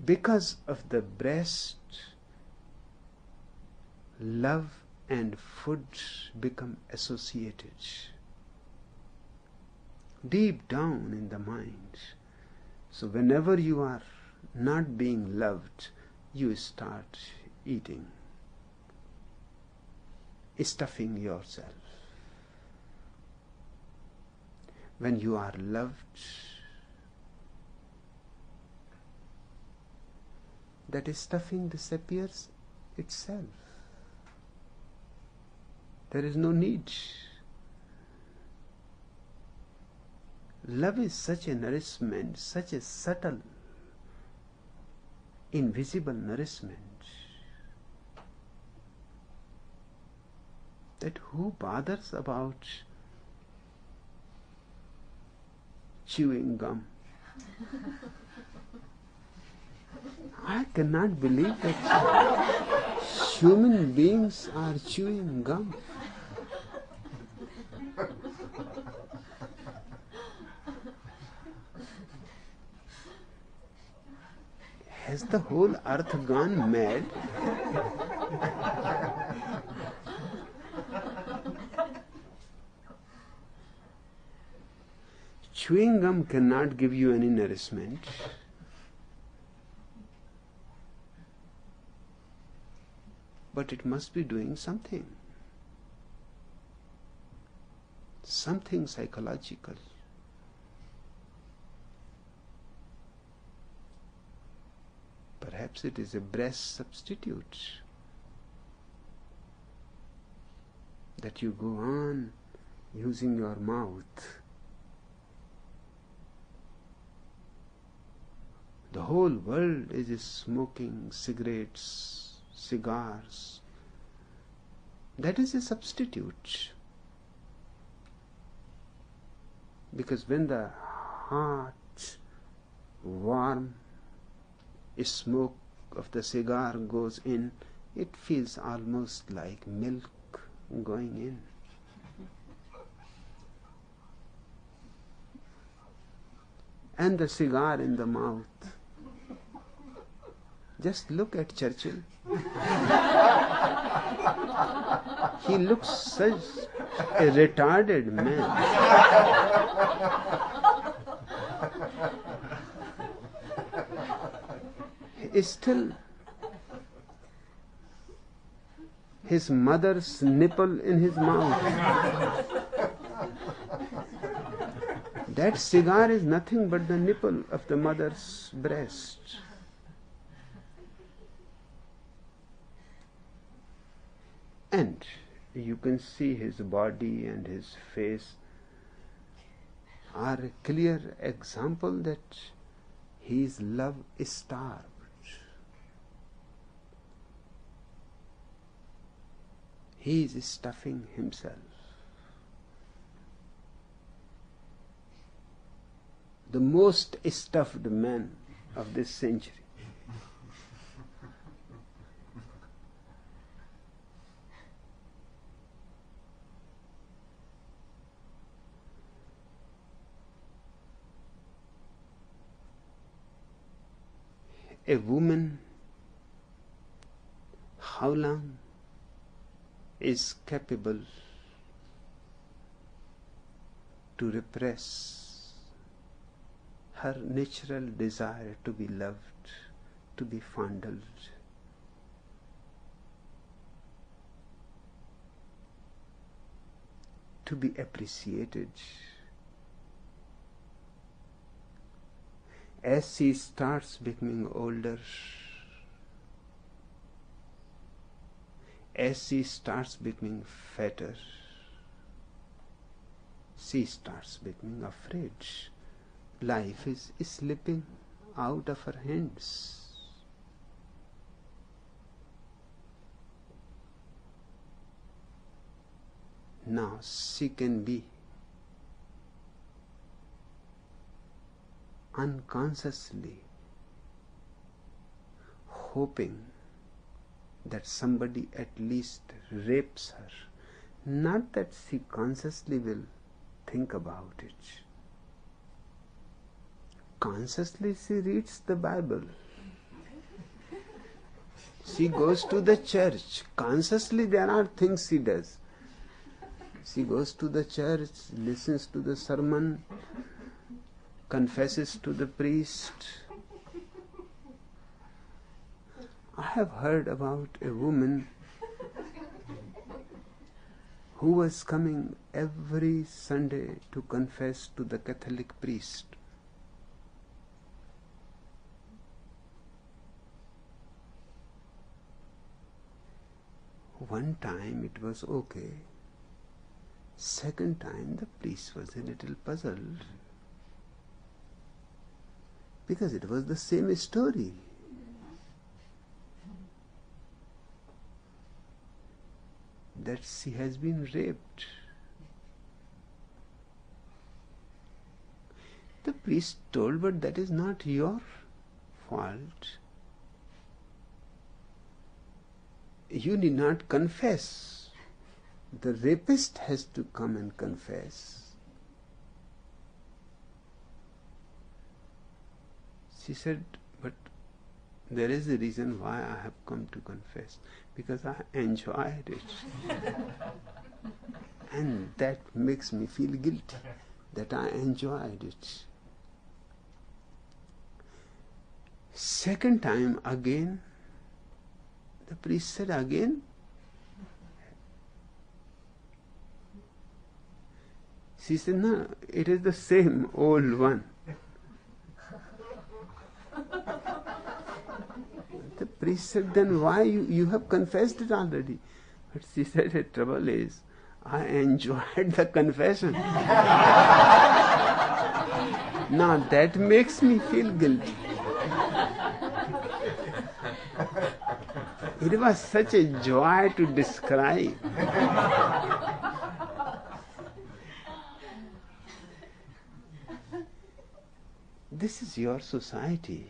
Because of the breast, love and food become associated deep down in the mind. So whenever you are not being loved, you start eating, stuffing yourself. When you are loved, that stuffing disappears itself. There is no need. Love is such a nourishment, such a subtle, invisible nourishment, that who bothers about chewing gum? I cannot believe that human beings are chewing gum. Has the whole earth gone mad? Chewing gum cannot give you any nourishment. But it must be doing something. Something psychological. Perhaps it is a breast substitute. That you go on using your mouth. The whole world is smoking cigarettes, cigars. That is a substitute. Because when the hot, warm smoke of the cigar goes in, it feels almost like milk going in. and the cigar in the mouth. Just look at Churchill. He looks such a retarded man. Still, his mother's nipple in his mouth. That cigar is nothing but the nipple of the mother's breast. And you can see his body and his face are a clear example that he is love-starved. He is stuffing himself. The most stuffed man of this century. A woman, how long is capable to repress her natural desire to be loved, to be fondled, to be appreciated? As she starts becoming older, as she starts becoming fatter, she starts becoming afraid. Life is slipping out of her hands. Now she can be unconsciously hoping that somebody at least rapes her. Not that she consciously will think about it. Consciously she reads the Bible. She goes to the church. Consciously there are things she does. She goes to the church, listens to the sermon, confesses to the priest. I have heard about a woman who was coming every Sunday to confess to the Catholic priest. One time it was okay. Second time the priest was a little puzzled, because it was the same story. That she has been raped. The priest told, but that is not your fault. You need not confess. The rapist has to come and confess. She said, but there is a reason why I have come to confess. Because I enjoyed it. And that makes me feel guilty that I enjoyed it. Second time again, the priest said, again? She said, no, it is the same old one. The priest said, then why you have confessed it already? But she said, the trouble is, I enjoyed the confession. Now that makes me feel guilty. It was such a joy to describe. This is your society.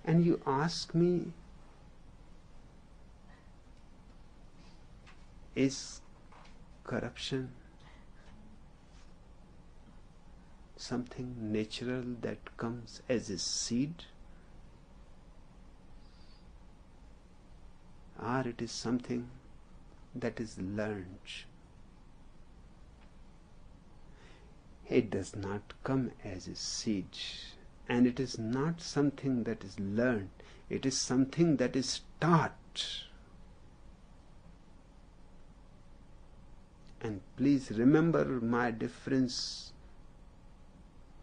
And you ask me, is corruption something natural that comes as a seed, or it is something that is learned. It does not come as a seed, and it is not something that is learned. It is something that is taught. And please remember my difference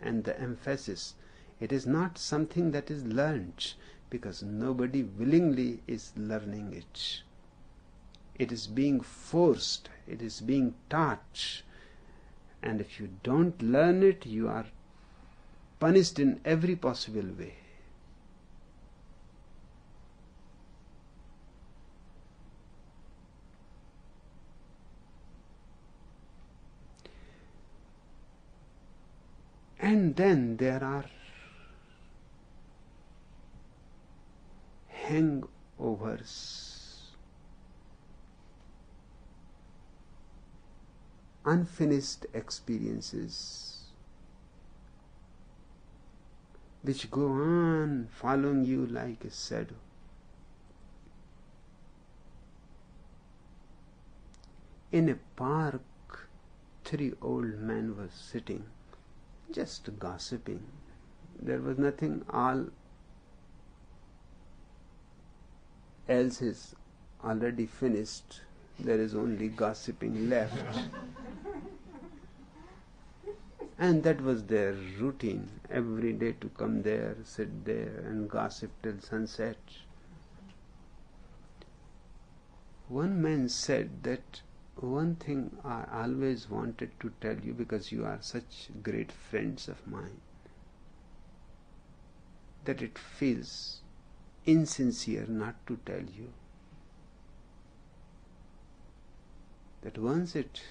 and the emphasis. It is not something that is learned, because nobody willingly is learning it. It is being forced, it is being taught. And if you don't learn it, you are punished in every possible way. And then there are hangovers, unfinished experiences, which go on following you like a shadow. In a park, 3 old men were sitting, just gossiping. There was nothing else is already finished. There is only gossiping left. And that was their routine, every day to come there, sit there and gossip till sunset. One man said that one thing I always wanted to tell you, because you are such great friends of mine, that it feels insincere not to tell you. That once it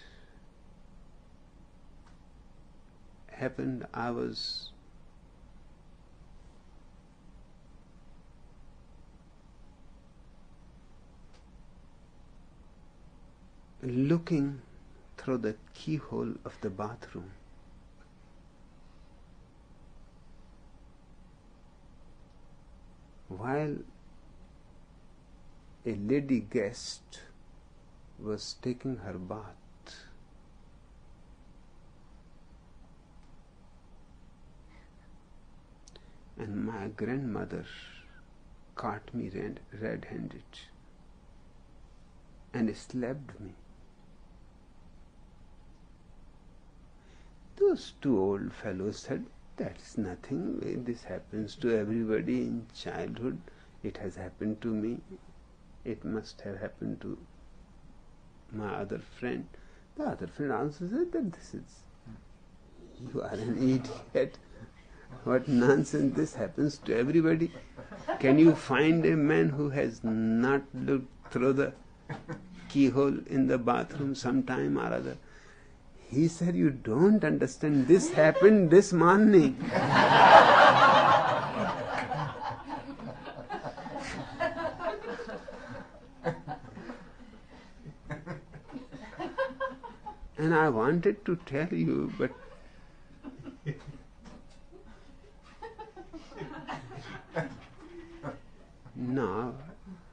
happened, I was looking through the keyhole of the bathroom. While a lady guest was taking her bath. And my grandmother caught me red-handed and slapped me. Those 2 old fellows said, "That's nothing. This happens to everybody in childhood. It has happened to me. It must have happened to my other friend." The other friend also said that you are an idiot. What nonsense, this happens to everybody. Can you find a man who has not looked through the keyhole in the bathroom sometime or other? He said, "You don't understand, this happened this morning." And I wanted to tell you, but now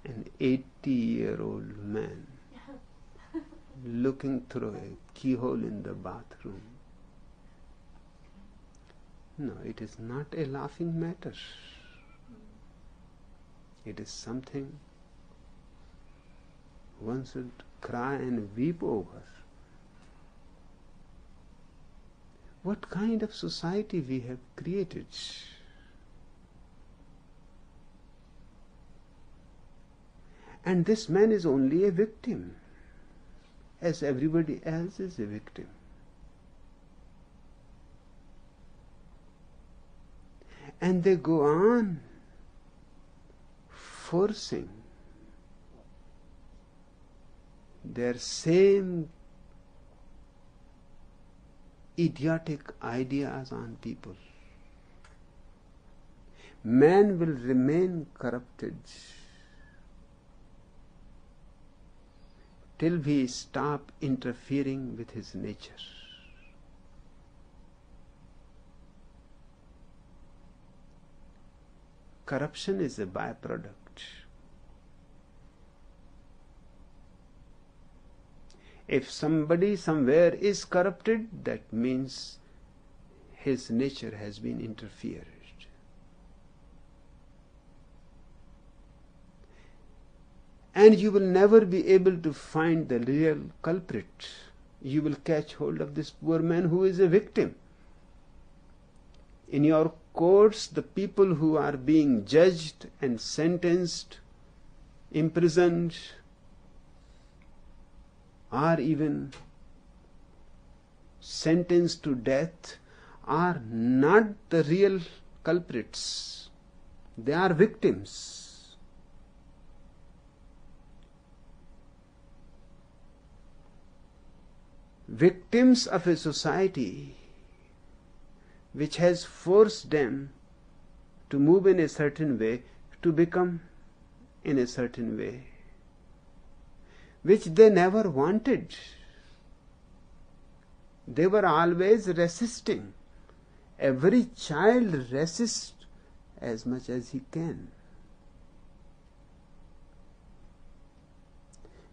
an 80-year-old man looking through a keyhole in the bathroom. No, it is not a laughing matter. It is something one should cry and weep over. What kind of society we have created? And this man is only a victim, as everybody else is a victim. And they go on forcing their same idiotic ideas on people. Man will remain corrupted till we stop interfering with his nature. corruption is a byproduct. If somebody somewhere is corrupted, that means his nature has been interfered. And you will never be able to find the real culprit. You will catch hold of this poor man who is a victim. In your courts, the people who are being judged and sentenced, imprisoned, or even sentenced to death are not the real culprits. They are victims. Victims of a society which has forced them to move in a certain way, to become in a certain way, which they never wanted. They were always resisting. Every child resists as much as he can.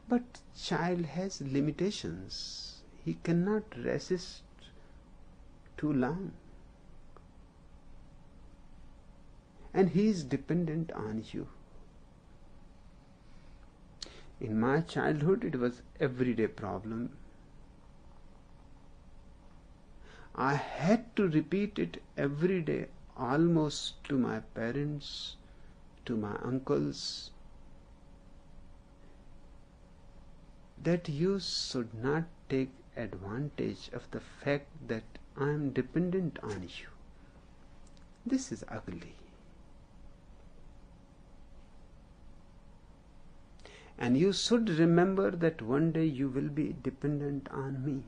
But child has limitations. He cannot resist too long. And he is dependent on you. In my childhood, it was everyday problem. I had to repeat it every day, almost to my parents, to my uncles, that you should not take advantage of the fact that I am dependent on you. This is ugly. And you should remember that one day you will be dependent on me.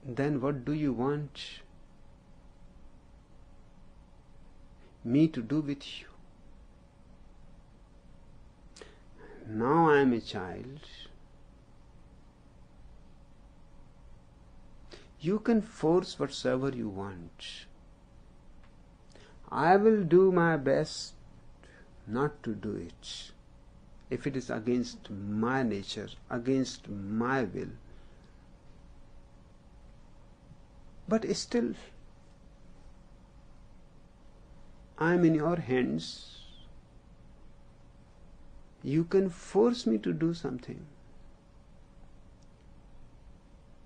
Then what do you want me to do with you? Now I am a child. You can force whatsoever you want. I will do my best not to do it. If it is against my nature, against my will. But still, I am in your hands. You can force me to do something.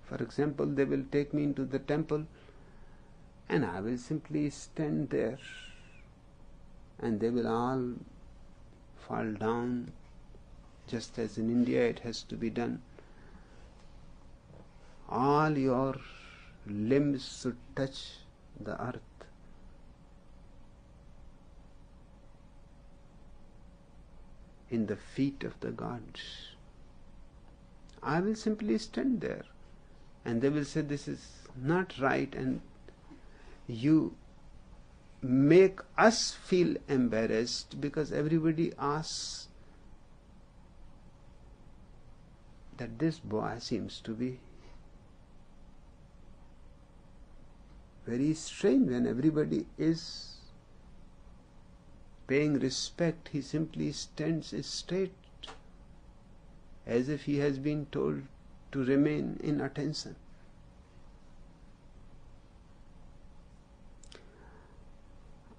For example, they will take me into the temple and I will simply stand there and they will all fall down, just as in India it has to be done. All your limbs should touch the earth. In the feet of the gods. I will simply stand there and they will say this is not right, and you make us feel embarrassed because everybody asks that this boy seems to be very strange. When everybody is paying respect, he simply stands straight as if he has been told to remain in attention.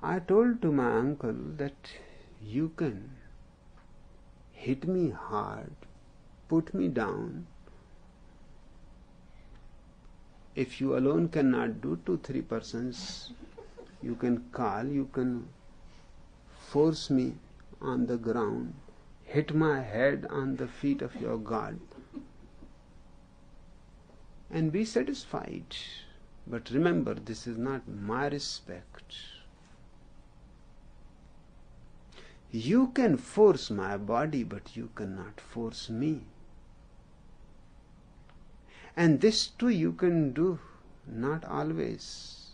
I told to my uncle that you can hit me hard, put me down. If you alone cannot do, 2-3 persons you can call, you can force me on the ground, hit my head on the feet of your God, and be satisfied. But remember, this is not my respect. You can force my body, but you cannot force me. And this too you can do, not always.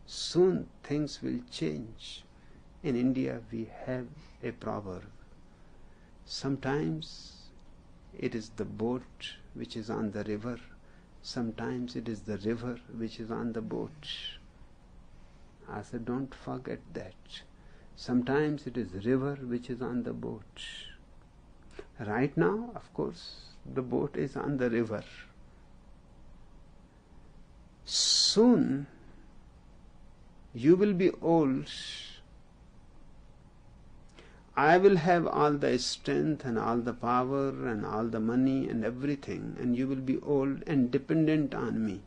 Soon things will change. In India we have a proverb, Sometimes it is the boat which is on the river. Sometimes it is the river which is on the boat. I said, don't forget that. Sometimes it is river which is on the boat. Right now, of course, the boat is on the river. Soon you will be old. I will have all the strength and all the power and all the money and everything, and you will be old and dependent on me.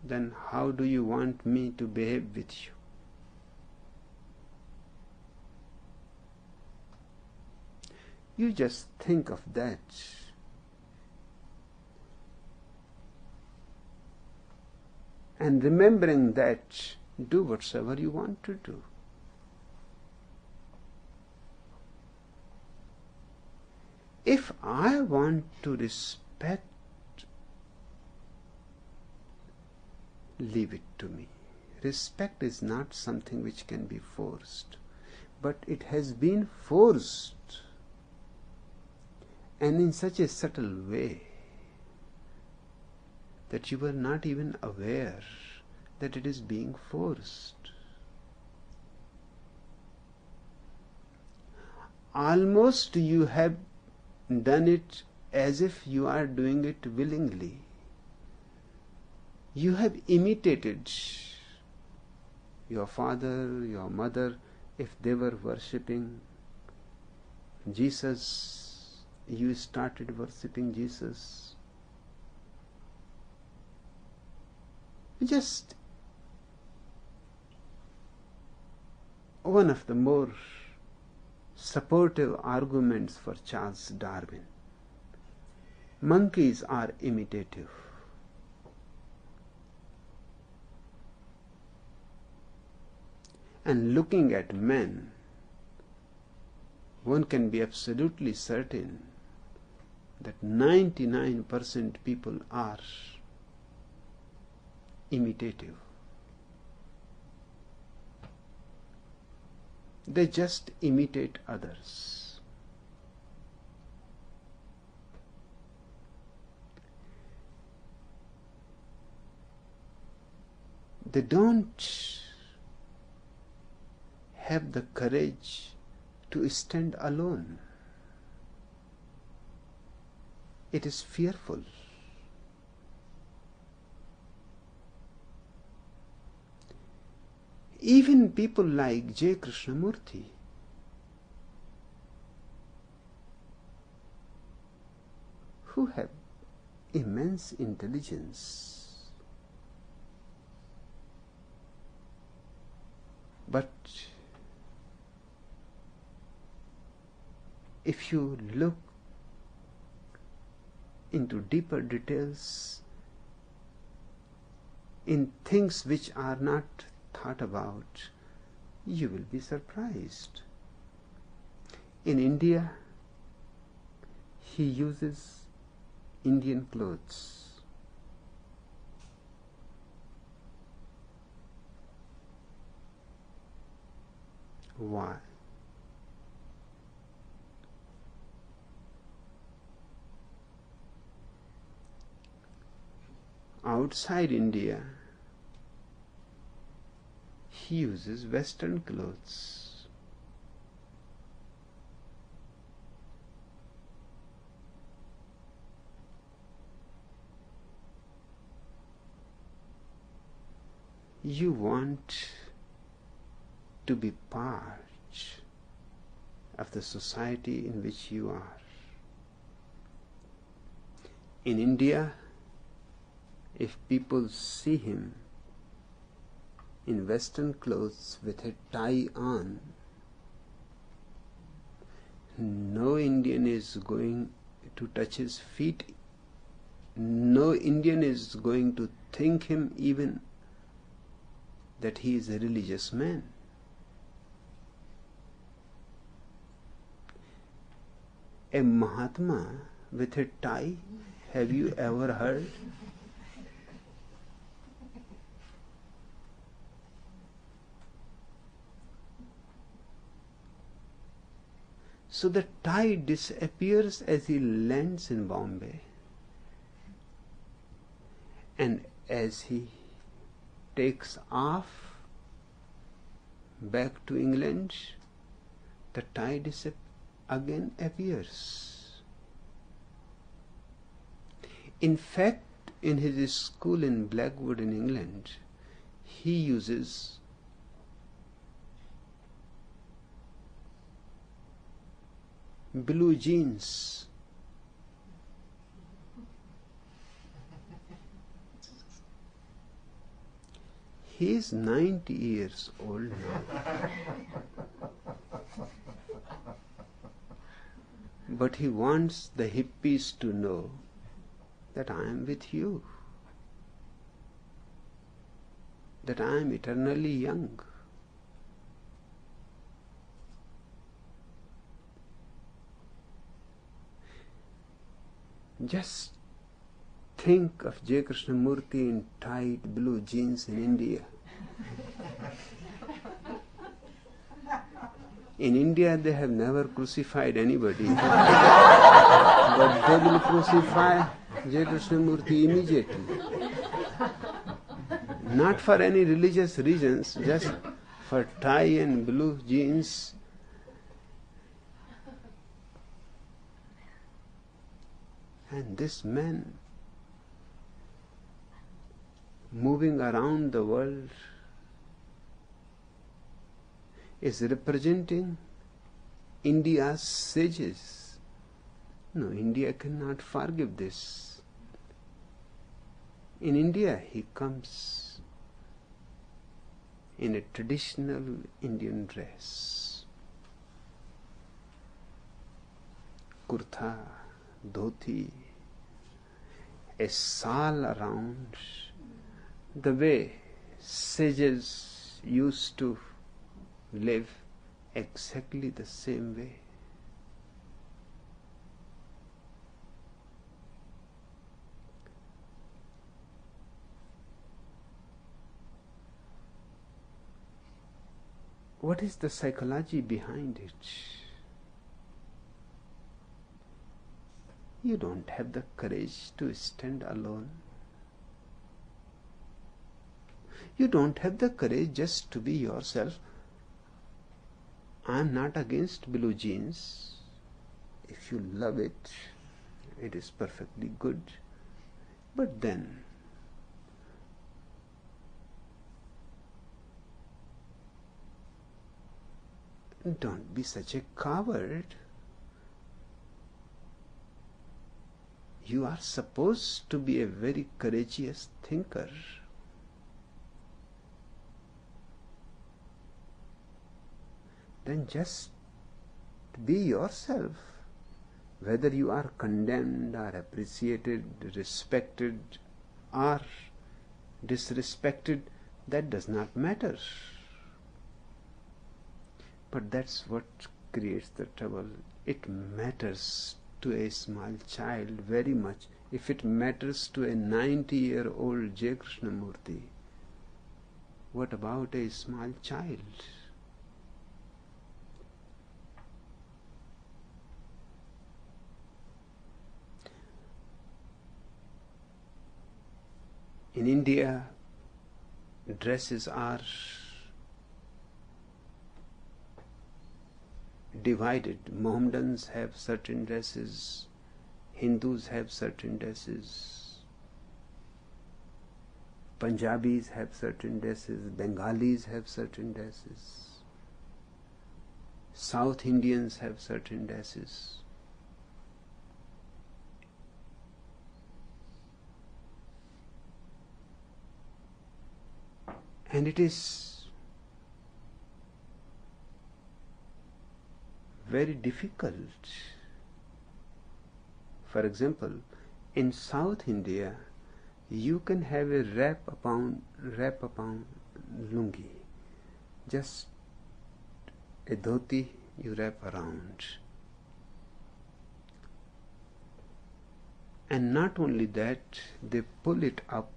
Then how do you want me to behave with you? You just think of that. And remembering that, do whatsoever you want to do. If I want to respect, leave it to me. Respect is not something which can be forced, but it has been forced, and in such a subtle way that you are not even aware that it is being forced. Almost you have done it as if you are doing it willingly. You have imitated your father, your mother. If they were worshipping Jesus, you started worshipping Jesus. Just one of the more supportive arguments for Charles Darwin. Monkeys are imitative. And looking at men, one can be absolutely certain that 99% people are imitative. They just imitate others. They don't have the courage to stand alone. It is fearful. Even people like J. Krishnamurti, who have immense intelligence, but if you look into deeper details in things which are not thought about, you will be surprised. In India, he uses Indian clothes. Why? Outside India, he uses Western clothes. You want to be part of the society in which you are. In India, if people see him in Western clothes with a tie on, no Indian is going to touch his feet. No Indian is going to think him even that he is a religious man. A Mahatma with a tie, have you ever heard? So the tie disappears as he lands in Bombay, and as he takes off back to England, the tie again appears. In fact, in his school in Blackwood in England, he uses blue jeans. He is 90 years old now. But he wants the hippies to know that I am with you, that I am eternally young. Just think of J. Krishnamurti in tight blue jeans in India. In India they have never crucified anybody, but they will crucify J. Krishnamurti immediately. Not for any religious reasons, just for tie and blue jeans. And this man, moving around the world, is representing India's sages. No, India cannot forgive this. In India, he comes in a traditional Indian dress. Kurta, dhoti, a shawl around, the way sages used to live, exactly the same way. What is the psychology behind it? You don't have the courage to stand alone. You don't have the courage just to be yourself. I am not against blue jeans. If you love it, it is perfectly good. But then, don't be such a coward. You are supposed to be a very courageous thinker. Then just be yourself. Whether you are condemned or appreciated, respected or disrespected, that does not matter. But that's what creates the trouble. It matters to a small child very much. If it matters to a 90-year-old J. Krishnamurti, what about a small child? In India, dresses are divided. Mohammedans have certain dresses, Hindus have certain dresses, Punjabis have certain dresses, Bengalis have certain dresses, South Indians have certain dresses. And it is very difficult. For example, in South India, you can have a wrap upon lungi, just a dhoti you wrap around. And not only that, they pull it up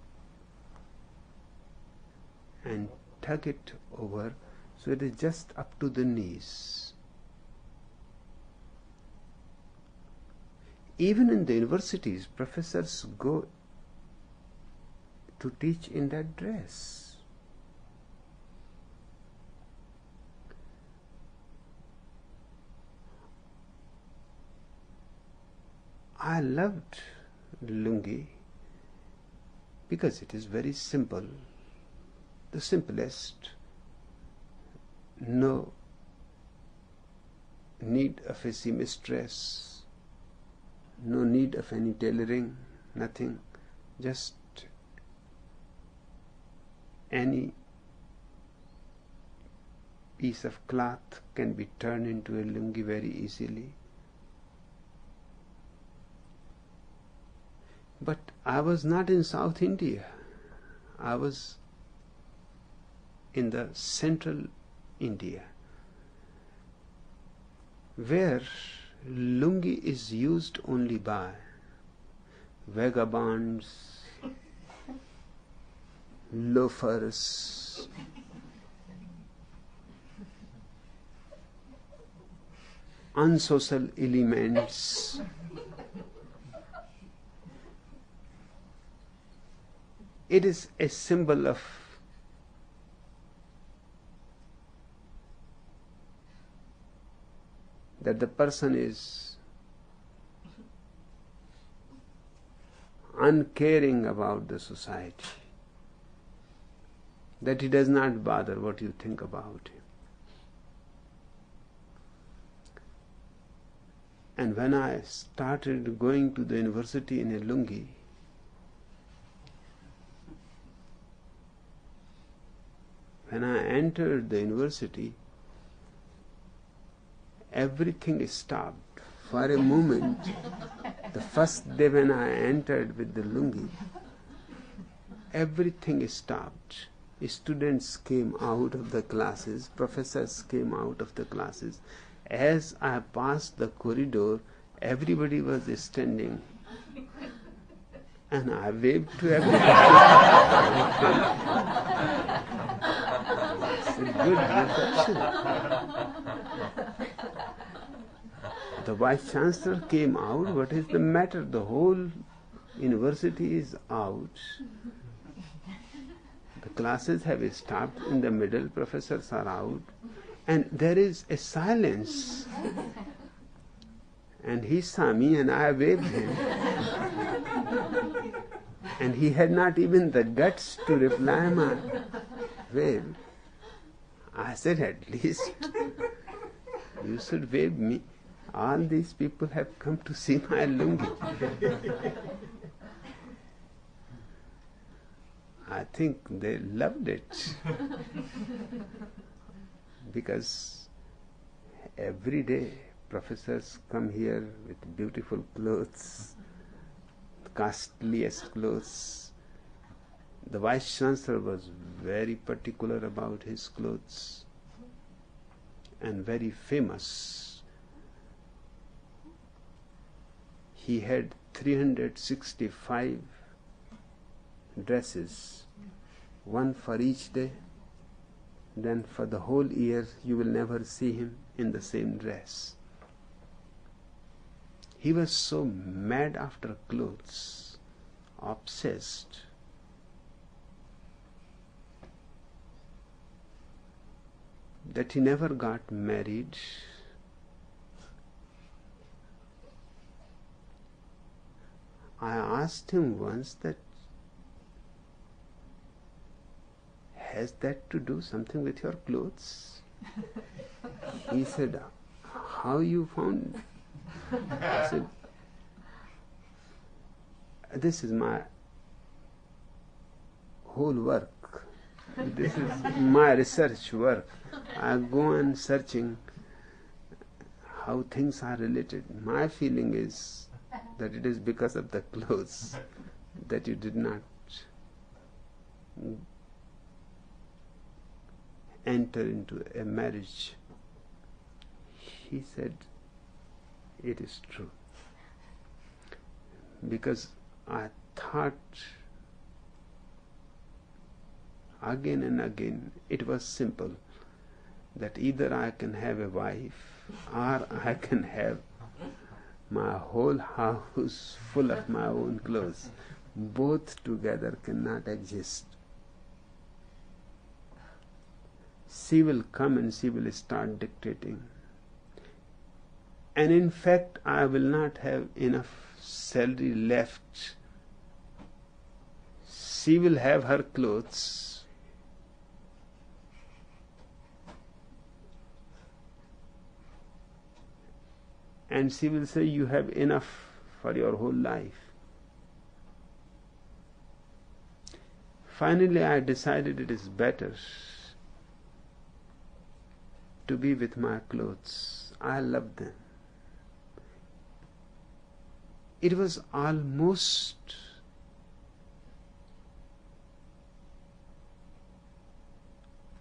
and tuck it over, so it is just up to the knees. Even in the universities, professors go to teach in that dress. I loved lungi because it is very simple, the simplest, no need of a seamstress, no need of any tailoring, nothing, just any piece of cloth can be turned into a lungi very easily. But I was not in South India. I was in the central India, where lungi is used only by vagabonds, loafers, unsocial elements, it is a symbol of that the person is uncaring about the society, that he does not bother what you think about him. And when I started going to the university in a lungi, when I entered the university, everything stopped. For a moment, the first day when I entered with the lungi, everything stopped. Students came out of the classes, professors came out of the classes. As I passed the corridor, everybody was standing, and I waved to everybody. It's a good reflection. The Vice Chancellor came out. What is the matter? The whole university is out. The classes have stopped in the middle, professors are out, and there is a silence. And he saw me and I waved him. And he had not even the guts to reply my wave. I said, at least you should wave me. All these people have come to see my lungi. I think they loved it. Because every day professors come here with beautiful clothes, costliest clothes. The Vice Chancellor was very particular about his clothes and very famous. He had 365 dresses, one for each day. Then for the whole year you will never see him in the same dress. He was so mad after clothes, obsessed, that he never got married. I asked him once that, has that to do something with your clothes? He said, how you found? I said, this is my whole work. This is my research work. I go on searching how things are related. My feeling is that it is because of the clothes that you did not enter into a marriage. He said, it is true. Because I thought again and again, it was simple, that either I can have a wife or I can have my whole house full of my own clothes. Both together cannot exist. She will come and she will start dictating. And in fact, I will not have enough salary left. She will have her clothes. And she will say, you have enough for your whole life. Finally, I decided it is better to be with my clothes. I love them. It was almost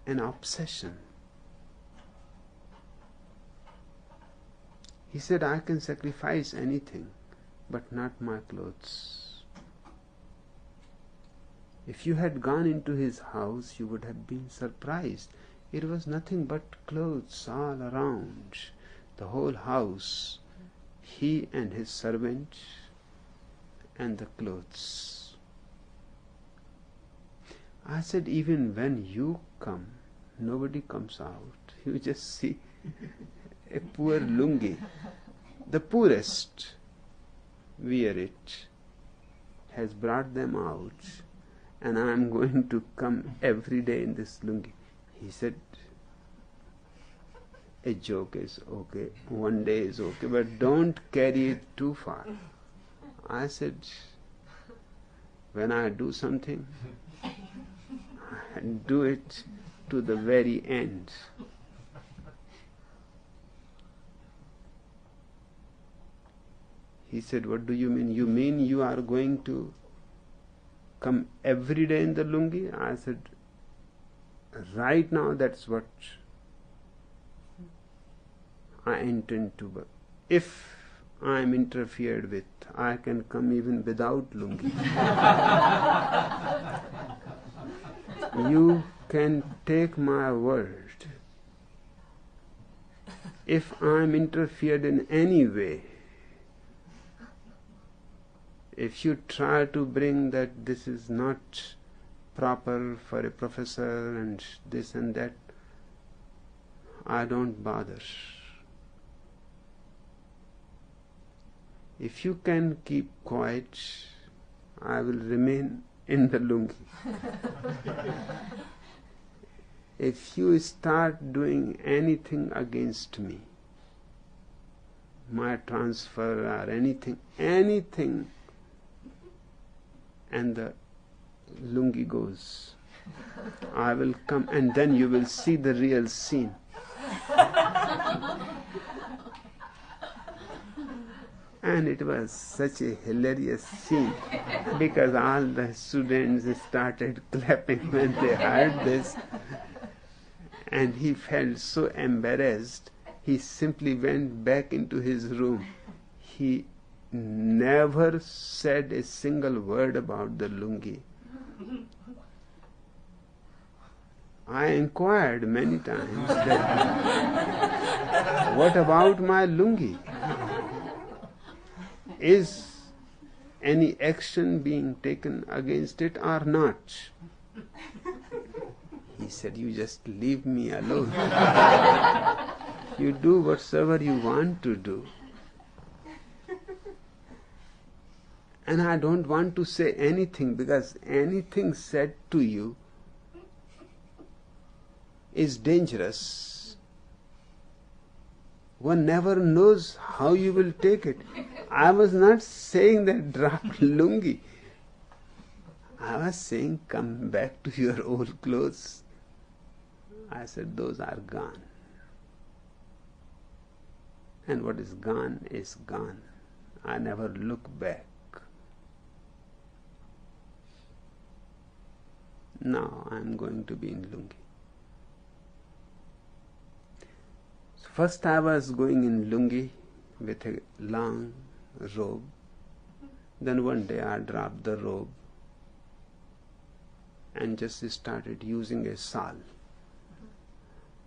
an obsession. He said, I can sacrifice anything, but not my clothes. If you had gone into his house, you would have been surprised. It was nothing but clothes all around. The whole house, he and his servant, and the clothes. I said, even when you come, nobody comes out. You just see a poor lungi. The poorest wear it, has brought them out, and I am going to come every day in this lungi. He said, a joke is okay, one day is okay, but don't carry it too far. I said, when I do something, I do it to the very end. He said, what do you mean? You mean you are going to come every day in the lungi? I said, right now that's what I intend to. But if I am interfered with, I can come even without lungi. You can take my word. If I am interfered in any way, if you try to bring that this is not proper for a professor and this and that, I don't bother. If you can keep quiet, I will remain in the lungi. If you start doing anything against me, my transfer or anything, and the lungi goes, I will come, and then you will see the real scene. And it was such a hilarious scene because all the students started clapping when they heard this, and he felt so embarrassed, he simply went back into his room. He never said a single word about the lungi. I inquired many times that, what about my lungi? Is any action being taken against it or not? He said, you just leave me alone. You do whatsoever you want to do. And I don't want to say anything, because anything said to you is dangerous. One never knows how you will take it. I was not saying that drop lungi. I was saying come back to your old clothes. I said those are gone. And what is gone is gone. I never look back. Now I am going to be in lungi. So first I was going in lungi with a long robe. Then one day I dropped the robe and just started using a shawl.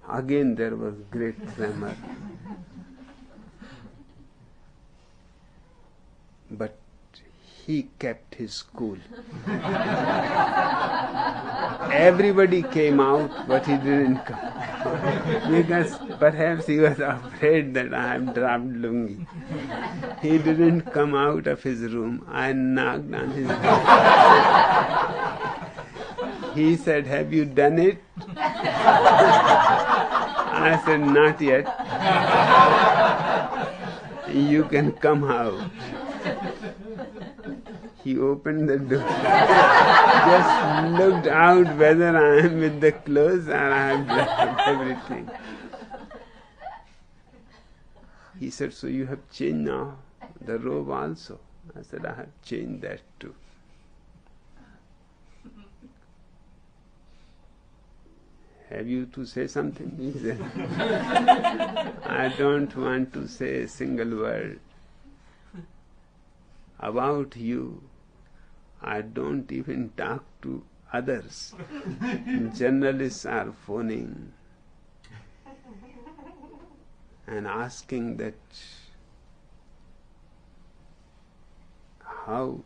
Again there was great tremor. but he kept his cool. Everybody came out, but he didn't come. Because perhaps he was afraid that I am dropped lungi. He didn't come out of his room. I knocked on his door. He said, "Have you done it?" I said, "Not yet." "You can come out." He opened the door, just looked out whether I am with the clothes or I have left everything. He said, "So you have changed now the robe also?" I said, "I have changed that too." "Have you to say something?" He said. "I don't want to say a single word about you. I don't even talk to others. Journalists are phoning and asking that how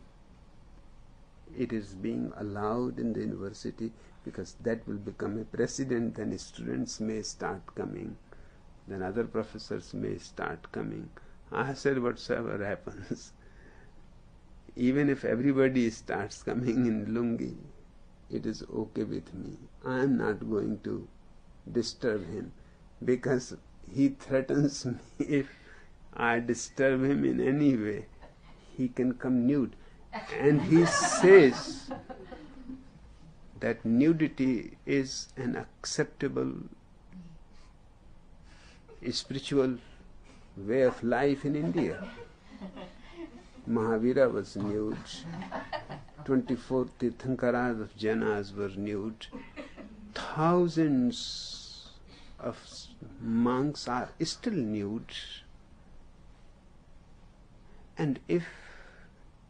it is being allowed in the university, because that will become a precedent. Then students may start coming, then other professors may start coming." I said, "Whatsoever happens, even if everybody starts coming in lungi, it is okay with me. I am not going to disturb him, because he threatens me if I disturb him in any way, he can come nude." And he says that nudity is an acceptable spiritual way of life in India. Mahavira was nude. 24 Tirthankaras of Jainas were nude. Thousands of monks are still nude. And if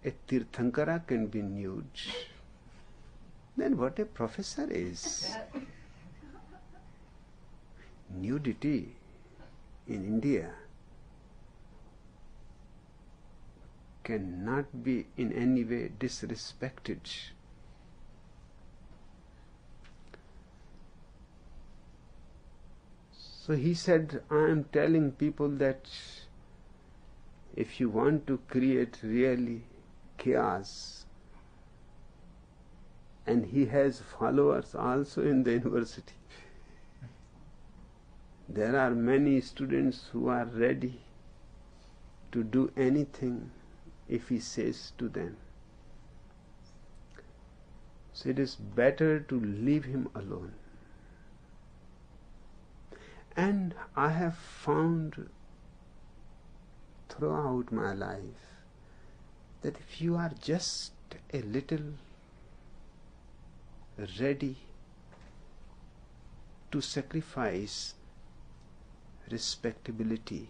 a Tirthankara can be nude, then what a professor is. Nudity in India cannot be in any way disrespected. So he said, "I am telling people that if you want to create really chaos," and he has followers also in the university. There are many students who are ready to do anything if he says to them. So it is better to leave him alone. And I have found throughout my life that if you are just a little ready to sacrifice respectability,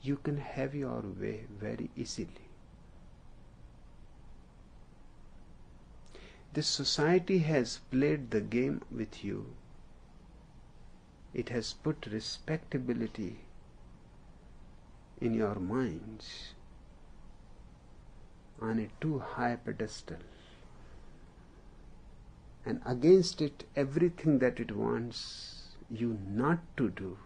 you can have your way very easily. This society has played the game with you. It has put respectability in your minds on a too high pedestal, and against it everything that it wants you not to do.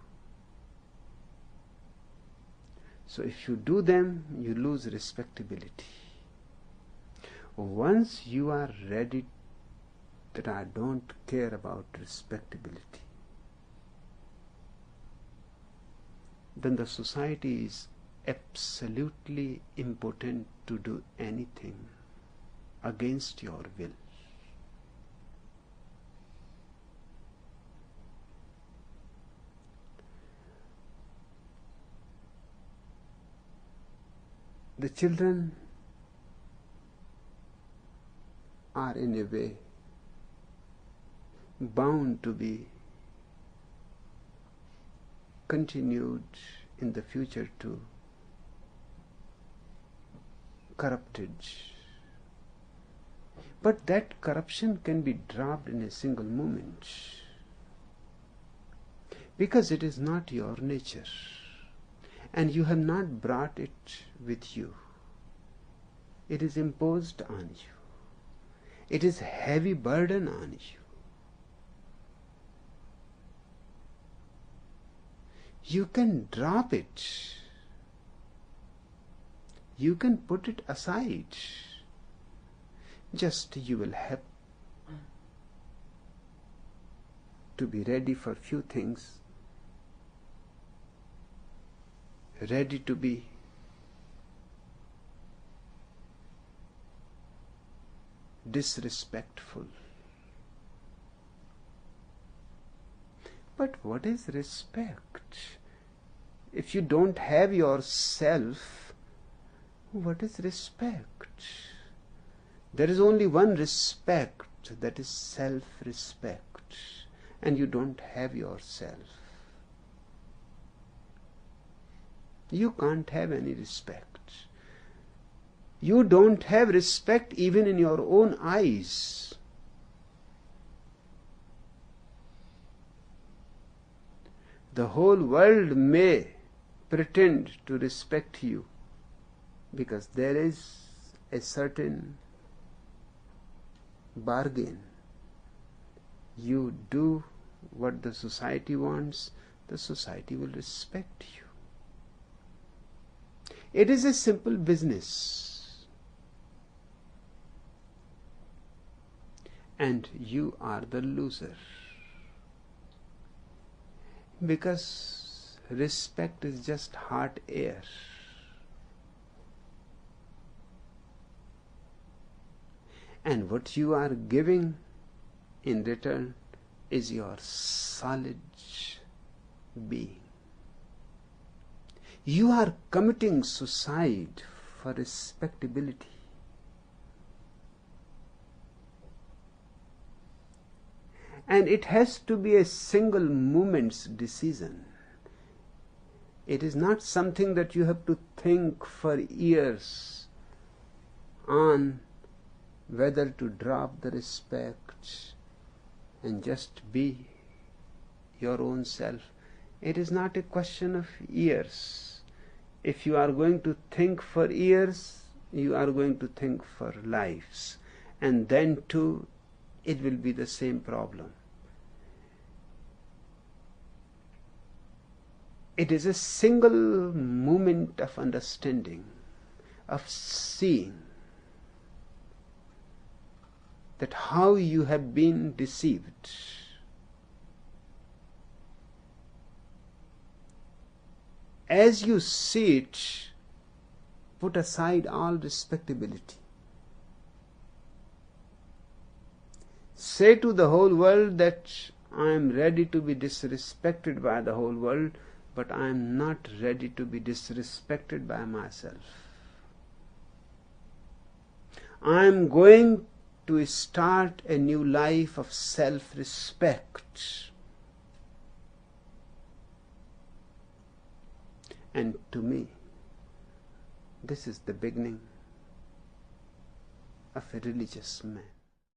So if you do them, you lose respectability. Once you are ready that I don't care about respectability, then the society is absolutely impotent to do anything against your will. The children are in a way bound to be continued in the future to corrupted. But that corruption can be dropped in a single moment, because it is not your nature. and you have not brought it with you. It is imposed on you. It is a heavy burden on you. You can drop it. You can put it aside. Just you will have to be ready for few things, ready to be disrespectful. But what is respect? If you don't have yourself, what is respect? There is only one respect, that is self-respect, and you don't have yourself. You can't have any respect. You don't have respect even in your own eyes. The whole world may pretend to respect you because there is a certain bargain. You do what the society wants, the society will respect you. It is a simple business, and you are the loser, because respect is just hot air. And what you are giving in return is your solid being. You are committing suicide for respectability. And it has to be a single moment's decision. It is not something that you have to think for years on whether to drop the respect and just be your own self. It is not a question of years. If you are going to think for years, you are going to think for lives. And then too, it will be the same problem. It is a single moment of understanding, of seeing that how you have been deceived. As you see it, put aside all respectability. Say to the whole world that I am ready to be disrespected by the whole world, but I am not ready to be disrespected by myself. I am going to start a new life of self-respect. And to me, this is the beginning of a religious man.